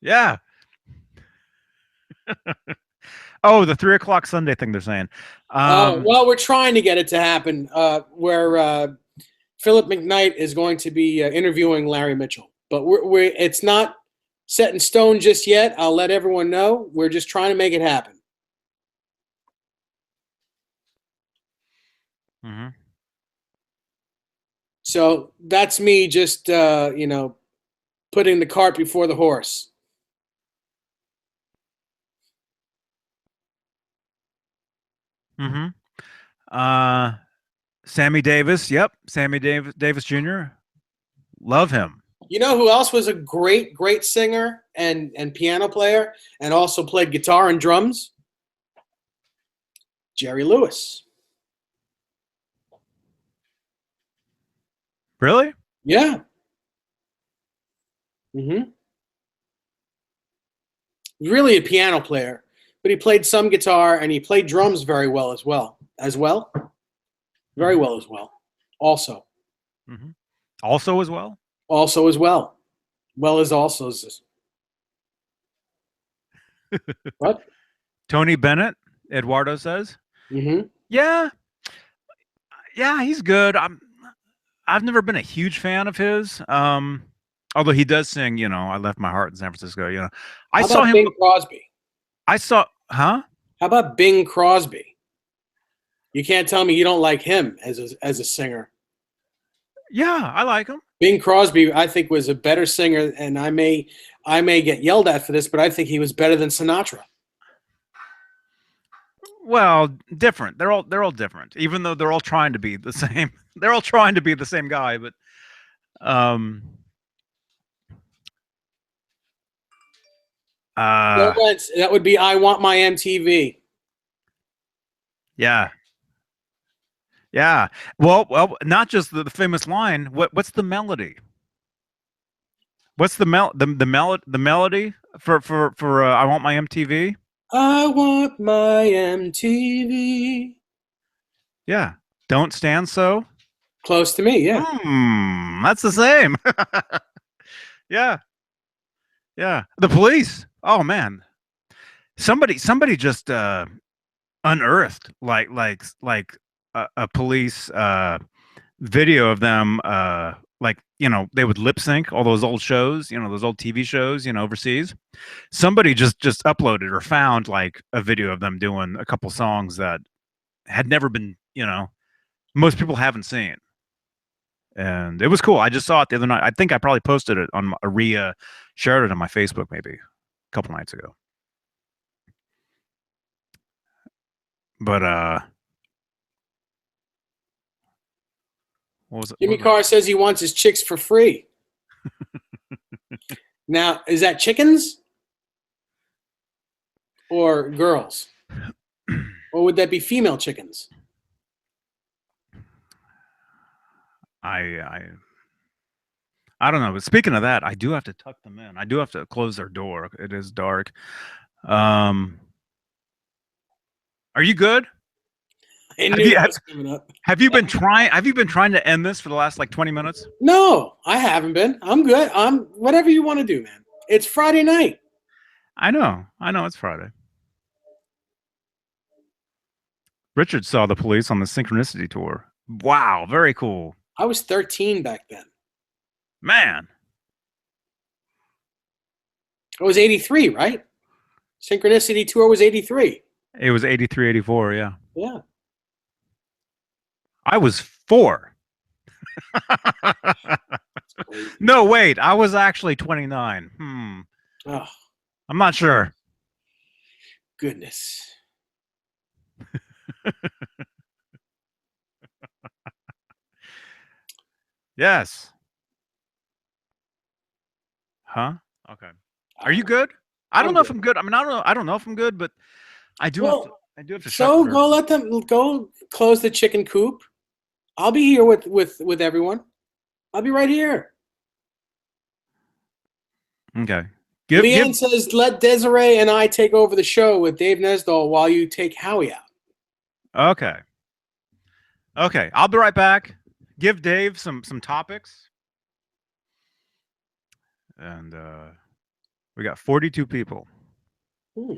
Yeah. Oh, the 3 o'clock Sunday thing they're saying. Oh, Um, well, we're trying to get it to happen where Philip McKnight is going to be interviewing Larry Mitchell. But it's not set in stone just yet. I'll let everyone know. We're just trying to make it happen. mhm, So that's me just, putting the cart before the horse. mhm. Uh, Sammy Davis. Yep, Sammy Davis Jr. Love him. You know who else was a great, great singer and piano player and also played guitar and drums? Jerry Lewis. Really? Yeah. Mm-hmm. Really a piano player, but he played some guitar and he played drums very well as well. Very Mhm, well as well. Also. mhm. Also as well. Also as well. Well as also as what? Tony Bennett. Eduardo says. Mm-hmm. Yeah, yeah, he's good. I've never been a huge fan of his. Although he does sing, I left my heart in San Francisco. I How saw about him. Bing Crosby? Huh? How about Bing Crosby? You can't tell me you don't like him as a singer. Yeah, I like him. Bing Crosby, I think, was a better singer, and I may get yelled at for this, but I think he was better than Sinatra. Well, different. They're all different, even though they're all trying to be the same. They're all trying to be the same guy, but um, So uh, that would be "I Want My MTV." yeah, yeah. Well, not just the famous line. What's the melody? What's the melody for I want my MTV? I want my MTV. Yeah, don't stand so. Close to me, yeah. That's the same. Yeah, yeah. The Police. Oh man, somebody just unearthed like a police video of them like they would lip sync all those old shows, those old TV shows, overseas. Somebody just uploaded or found like a video of them doing a couple songs that had never been, most people haven't seen. And it was cool. I just saw it the other night. I think I probably posted it on Aria, shared it on my Facebook maybe a couple nights ago. But what was it? Jimmy Carr says he wants his chicks for free. Now, is that chickens or girls? Or would that be female chickens? I I don't know. But speaking of that, I do have to tuck them in. I do have to close their door. It is dark. Um, are you good? I Have knew you that have, was coming up. have you been trying? Have you been trying to end this for the last like 20 minutes? No, I haven't been. I'm good. I'm whatever you want to do, man. It's Friday night. I know. I know it's Friday. Richard saw the Police on the Synchronicity tour. Wow, very cool, I was 13 back then. man. It was 83, right? Synchronicity tour was 83. It was 83, 84. Yeah, Yeah. I was 4. Crazy. No, wait, I was actually 29. Oh, I'm not sure. goodness. Yes. Huh? Okay. Are you good? I don't I'm know if good. I'm good. I mean, I don't know. I don't know if I'm good, but I do have to. Well, I do have to shut so for. go let them go close the chicken coop. I'll be here with everyone. I'll be right here. Okay. Give. Leanne says, let Desiree and I take over the show with Dave Nesdall while you take Howie out. Okay. Okay. I'll be right back. Give Dave some topics. and we got 42 people. Hmm.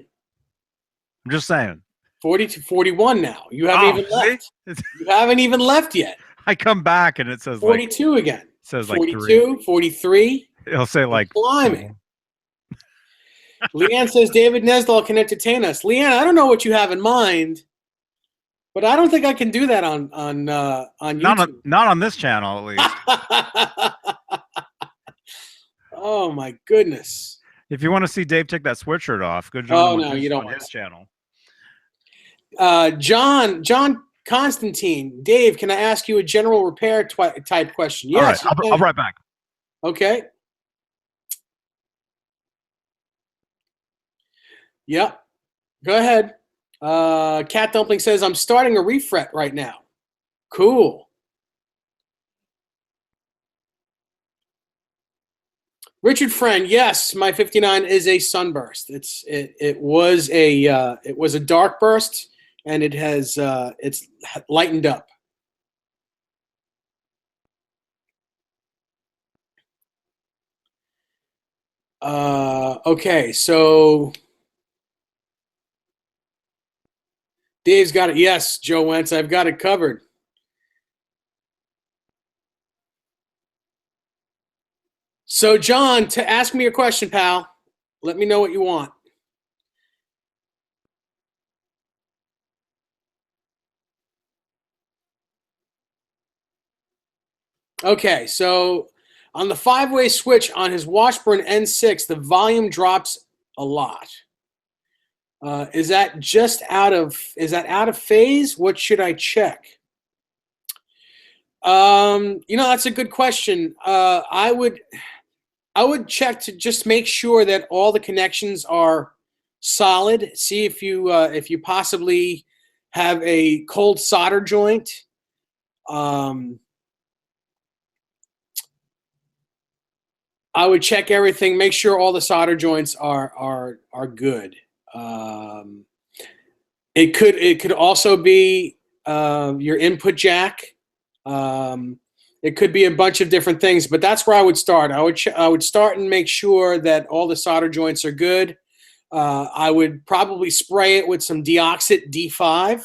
I'm just saying. 40 to 41 now. You haven't Oh, even see, left. You haven't even left yet. I come back and it says like 42 again. like 3. 42, 43. It'll say We're like climbing. 2. Leanne says David Nesdal can entertain us. Leanne, I don't know what you have in mind, but I don't think I can do that on YouTube. Not on this channel at least. Oh my goodness. If you want to see Dave take that sweatshirt off, go join Oh him no, you don't on want his to. channel. John Constantine, Dave, can I ask you a general repair type question? All right, Yes, you I'll can. be right back. Okay. Yep. Go ahead. Cat Dumpling says I'm starting a refret right now. Cool. Richard Friend, yes, my 59 is a sunburst. It was a dark burst, and it's lightened up. Okay, so Dave's got it. Yes, Joe Wentz, I've got it covered. So, John, to ask me a question, pal. Let me know what you want. Okay, so on the 5-way switch on his Washburn N6, the volume drops a lot. Is that out of phase? What should I check? That's a good question. I would check to just make sure that all the connections are solid. See if you possibly have a cold solder joint. I would check everything, make sure all the solder joints are good. It could also be your input jack. It could be a bunch of different things, but that's where I would start. I would start and make sure that all the solder joints are good. I would probably spray it with some Deoxit D5.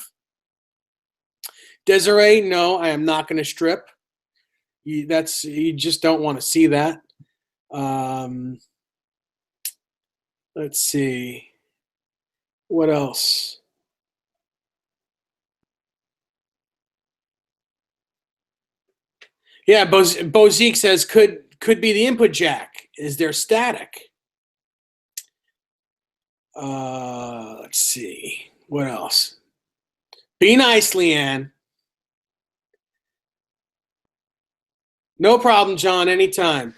Desiree, no, I am not going to strip. You just don't want to see that. Let's see. What else? Yeah, Bozique says could be the input jack. Is there static? Let's see. What else? Be nice, Leanne. No problem, John. Anytime.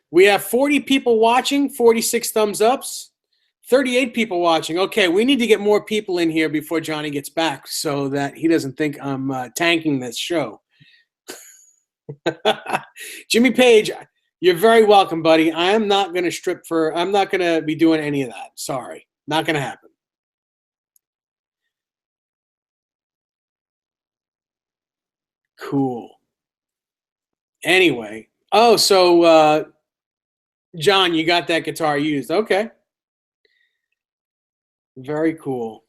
We have 40 people watching, 46 thumbs ups, 38 people watching. Okay, we need to get more people in here before Johnny gets back so that he doesn't think I'm tanking this show. Jimmy Page, you're very welcome, buddy. I am not going to I'm not going to be doing any of that. Sorry. Not going to happen. Cool. Anyway. Oh, so John, you got that guitar used. Okay. Very cool.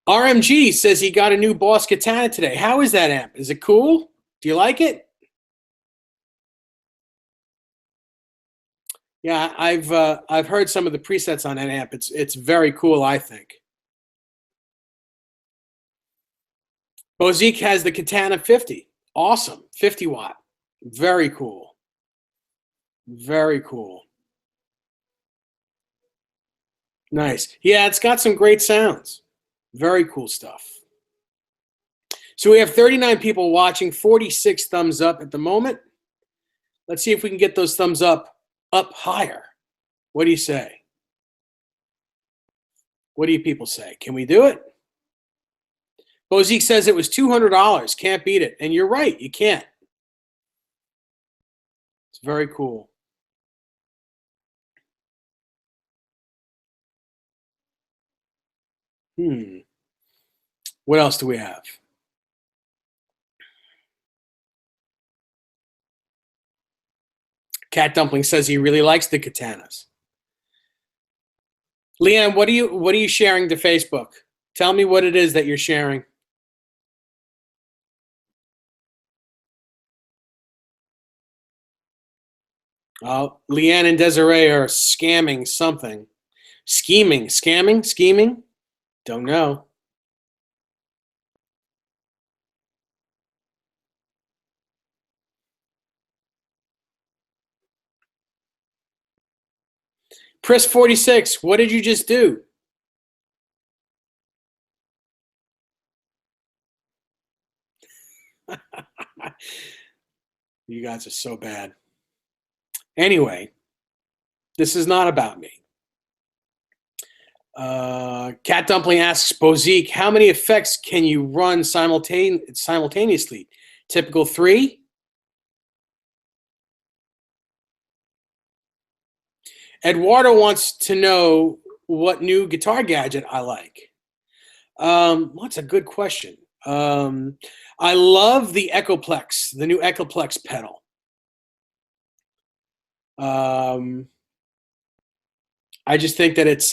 RMG says he got a new Boss Katana today. How is that amp? Is it cool? Do you like it? Yeah, I've heard some of the presets on that amp. It's very cool, I think. Bozique has the Katana 50. Awesome. 50 watt. Very cool. Very cool. Nice. Yeah, it's got some great sounds. Very cool stuff. So we have 39 people watching, 46 thumbs up at the moment. Let's see if we can get those thumbs up higher. What do you say? What do you people say? Can we do it? Bozique says it was $200. Can't beat it. And you're right. You can't. It's very cool. What else do we have? Cat Dumpling says he really likes the katanas. Leanne, what are you sharing to Facebook? Tell me what it is that you're sharing. Leanne and Desiree are scamming something. Scheming? Don't know. Press 46, what did you just do? You guys are so bad. Anyway, this is not about me. Cat Dumpling asks Bozique, how many effects can you run simultaneously? Typical 3? Eduardo wants to know what new guitar gadget I like. That's a good question. I love the Echoplex, the new Echoplex pedal. I just think that it's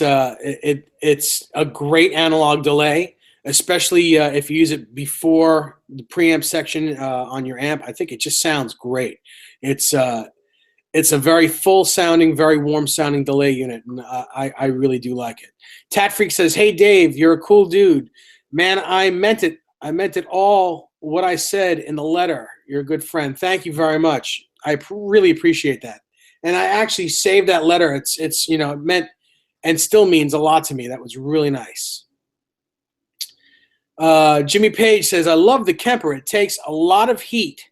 a great analog delay, especially if you use it before the preamp section on your amp. I think it just sounds great. It's a very full sounding, very warm sounding delay unit, and I really do like it. Tat Freak says, "Hey Dave, you're a cool dude, man. I meant it. I meant it all. What I said in the letter. You're a good friend. Thank you very much. I really appreciate that." And I actually saved that letter. It's you know, it meant and still means a lot to me. That was really nice. Jimmy Page says, "I love the Kemper. It takes a lot of heat,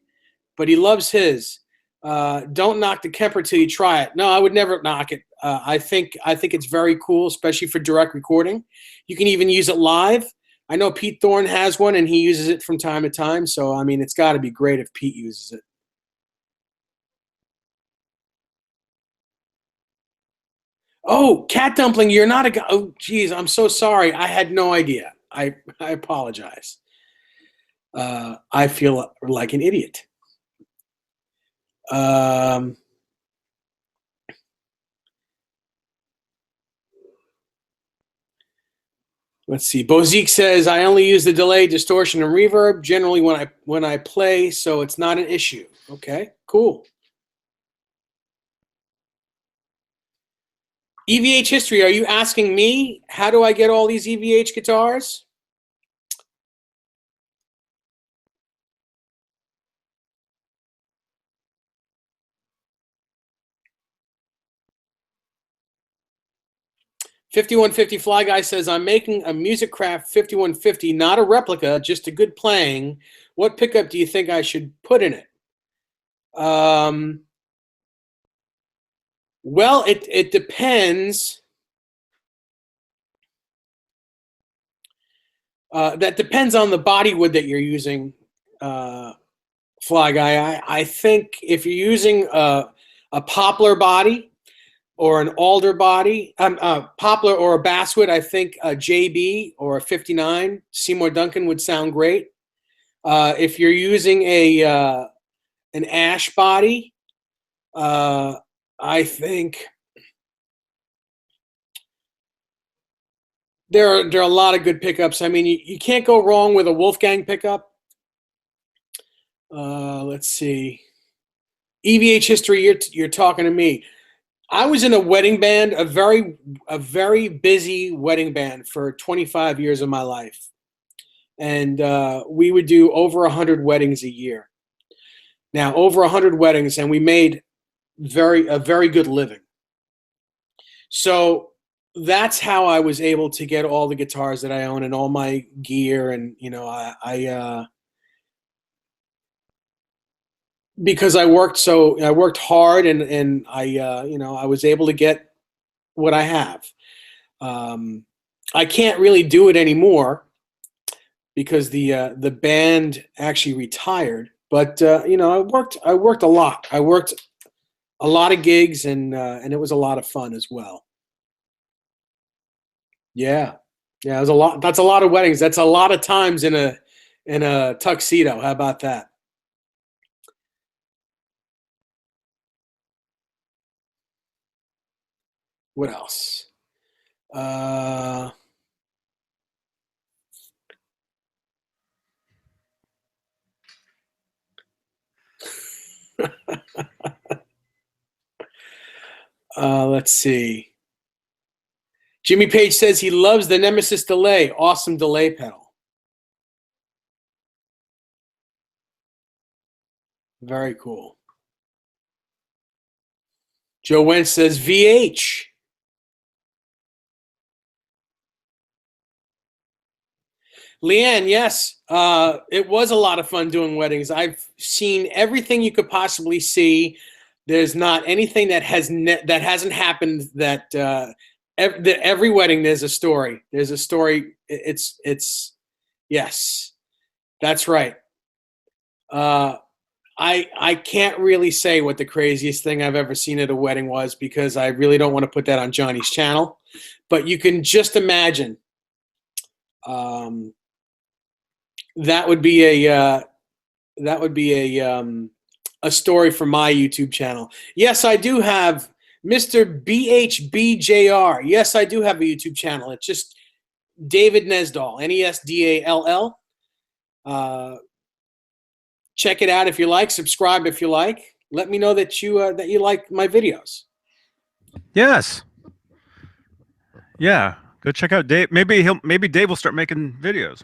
but he loves his. Don't knock the Kemper till you try it." No, I would never knock it. I think it's very cool, especially for direct recording. You can even use it live. I know Pete Thorne has one, and he uses it from time to time. So, I mean, it's got to be great if Pete uses it. Oh, Cat Dumpling, you're not a guy. Oh, geez, I'm so sorry. I had no idea. I apologize. I feel like an idiot. Let's see. Bozique says, "I only use the delay, distortion, and reverb generally when I play, so it's not an issue." Okay, cool. EVH history, are you asking me how do I get all these EVH guitars? $51.50 Fly Guy says, "I'm making a Musicraft 5150, not a replica, just a good playing. What pickup do you think I should put in it?" Well, it depends. That depends on the body wood that you're using, Fly Guy. I think if you're using a poplar body or an alder body, poplar or a basswood, I think a JB or a 59 Seymour Duncan would sound great. If you're using an ash body, I think there are a lot of good pickups. I mean, you can't go wrong with a Wolfgang pickup. Let's see. EVH history, you're talking to me. I was in a wedding band, a very busy wedding band for 25 years of my life. And we would do over 100 weddings a year. Now, over 100 weddings, and we made a very good living. So that's how I was able to get all the guitars that I own and all my gear. And, you know, because I worked hard and I was able to get what I have. I can't really do it anymore because the band actually retired. But I worked a lot. I worked a lot of gigs and it was a lot of fun as well. Yeah, it was a lot. That's a lot of weddings. That's a lot of times in a tuxedo. How about that? What else? Uh, let's see. Jimmy Page says he loves the Nemesis delay. Awesome delay pedal. Very cool. Joe Wentz says VH. Leanne, yes, it was a lot of fun doing weddings. I've seen everything you could possibly see. There's not anything that hasn't happened. That every wedding there's a story. There's a story. It's yes, that's right. I can't really say what the craziest thing I've ever seen at a wedding was, because I really don't want to put that on Johnny's channel. But you can just imagine. That would be a story for my YouTube channel. Yes, I do have Mr. BHBJR. Yes, I do have a YouTube channel. It's just David Nesdall, Nesdall. Check it out if you like. Subscribe if you like. Let me know that you like my videos. Yes. Yeah. Go check out Dave. Maybe Dave will start making videos.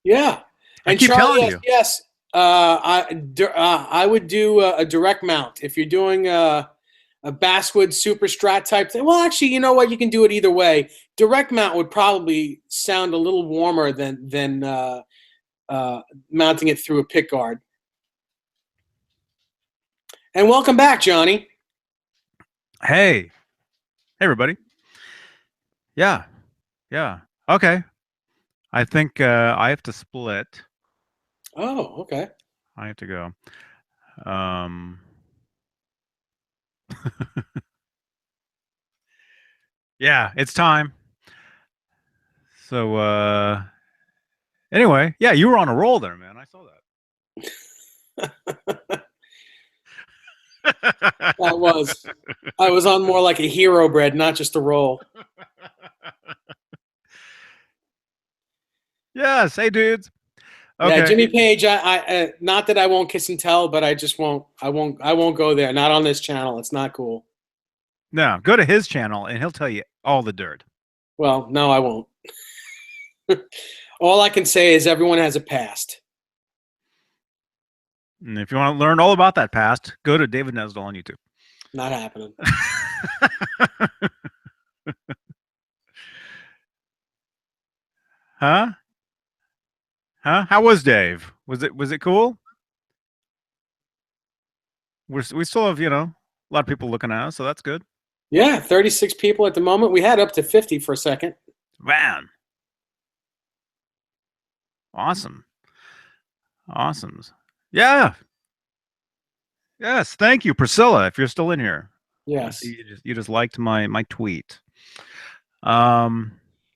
Yeah. And I keep Charlie, telling you. yes. I would do a direct mount if you're doing a Basswood Super Strat type thing. Well, actually, you know what? You can do it either way. Direct mount would probably sound a little warmer than mounting it through a pick guard. And welcome back, Johnny. Hey, everybody. Yeah. Okay. I think I have to split. Oh, okay. I have to go. Yeah, it's time. So anyway, yeah, you were on a roll there, man. I saw that. I was on more like a hero bread, not just a roll. Yes, hey dudes. Okay. Yeah, Jimmy Page. I not that I won't kiss and tell, but I just won't. I won't go there. Not on this channel. It's not cool. No, go to his channel and he'll tell you all the dirt. Well, no, I won't. All I can say is everyone has a past. And if you want to learn all about that past, go to David Nesdall on YouTube. Not happening. Huh? How was Dave? Was it cool? We still have, a lot of people looking at us, so that's good. Yeah, 36 people at the moment. We had up to 50 for a second. Man. Awesome. Yeah. Yes, thank you, Priscilla, if you're still in here. Yes. You just liked my tweet. The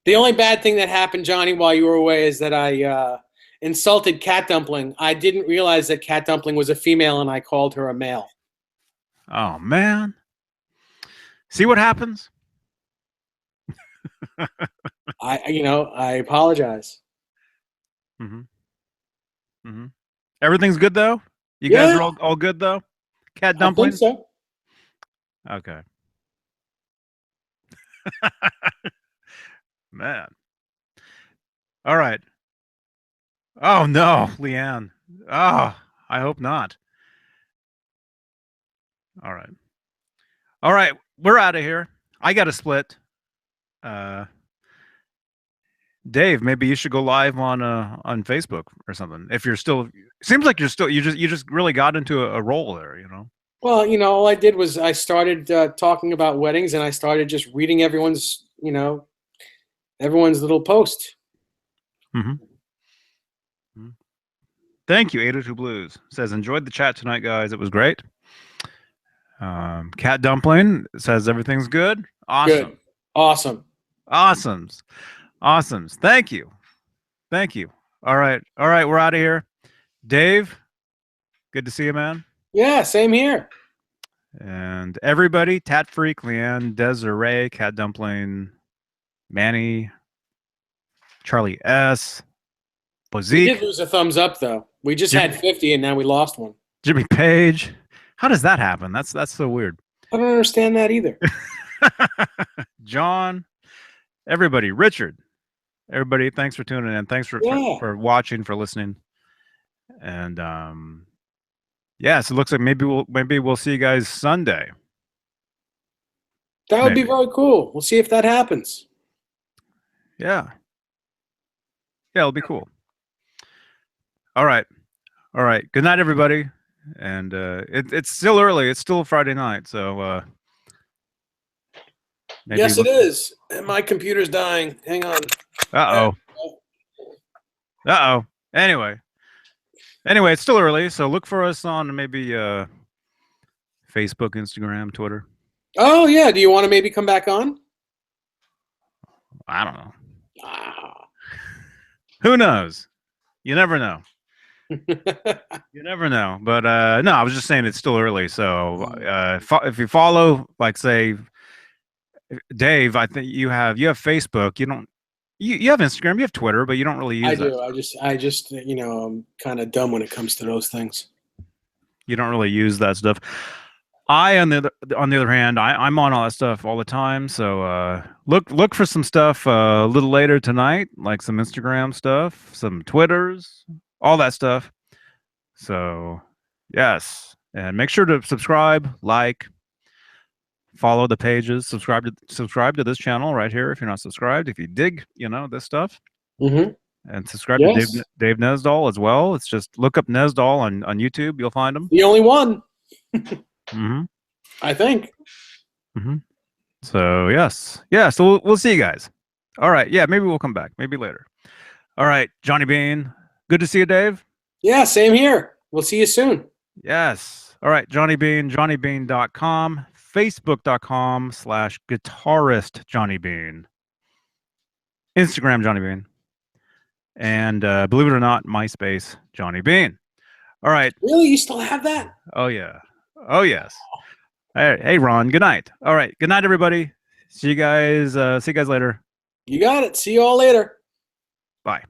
only bad thing that happened, Johnny, while you were away is that I insulted Cat Dumpling. I didn't realize that Cat Dumpling was a female and I called her a male. Oh, man. See what happens? I apologize. Everything's good though? You guys are all good though? Cat Dumpling? I think so. Okay. Man. All right. Oh no, Leanne. Oh, I hope not. All right. We're out of here. I got to split. Dave, maybe you should go live on Facebook or something. If you're still, seems like you just really got into a role there, Well, all I did was I started talking about weddings, and I started just reading everyone's little post. Thank you, 802 Blues. Says, enjoyed the chat tonight, guys. It was great. Cat Dumpling says everything's good. Awesome. Good. Awesome. Awesomes. Thank you. All right. We're out of here. Dave, good to see you, man. Yeah, same here. And everybody, Tat Freak, Leanne, Desiree, Cat Dumpling, Manny, Charlie S, We did Bozique, lose a thumbs up though. We just Jimmy, had 50 and now we lost one. Jimmy Page. How does that happen? That's so weird. I don't understand that either. John, everybody, Richard, everybody, thanks for tuning in. Thanks Yeah, for watching, for listening. And yeah, so it looks like maybe we'll see you guys Sunday. that would be Maybe. very cool. We'll see if that happens. Yeah. Yeah, it'll be cool. All right. All right. Good night, everybody. And it's still early. It's still Friday night, so maybe. Yes, it is. And my computer's dying. Hang on. Uh oh. Uh oh. Anyway, it's still early, so look for us on maybe Facebook, Instagram, Twitter. Oh yeah. Do you want to maybe come back on? I don't know. Ah. Who knows? You never know. You never know. But no, I was just saying it's still early. So if you follow, like, say, Dave, I think you have Facebook. You don't. You have Instagram. You have Twitter, but you don't really use I that. do. I just, I'm kind of dumb when it comes to those things. You don't really use that stuff. I, on the other hand, I'm on all that stuff all the time. So look for some stuff a little later tonight, like some Instagram stuff, some Twitters, all that stuff. So yes, and make sure to subscribe, like, follow the pages, subscribe to this channel right here if you're not subscribed. If you dig, this stuff, Mm-hmm. and subscribe to Yes. Dave Nesdall as well. It's just look up Nesdall on YouTube. You'll find him. The only one. Mm-hmm. I think. Mm-hmm. So yes, yeah. So we'll see you guys. All right. Yeah, maybe we'll come back. Maybe later. All right, Johnny Bean. Good to see you, Dave. Yeah, same here. We'll see you soon. Yes. All right, Johnny Bean. JohnnyBean.com. Facebook.com/guitarist Johnny Bean. Instagram Johnny Bean. And believe it or not, MySpace Johnny Bean. All right. Really? You still have that? Oh yeah. Oh yes. Hey Ron. Good night. All right. Good night, everybody. See you guys. See you guys later. You got it. See you all later. Bye.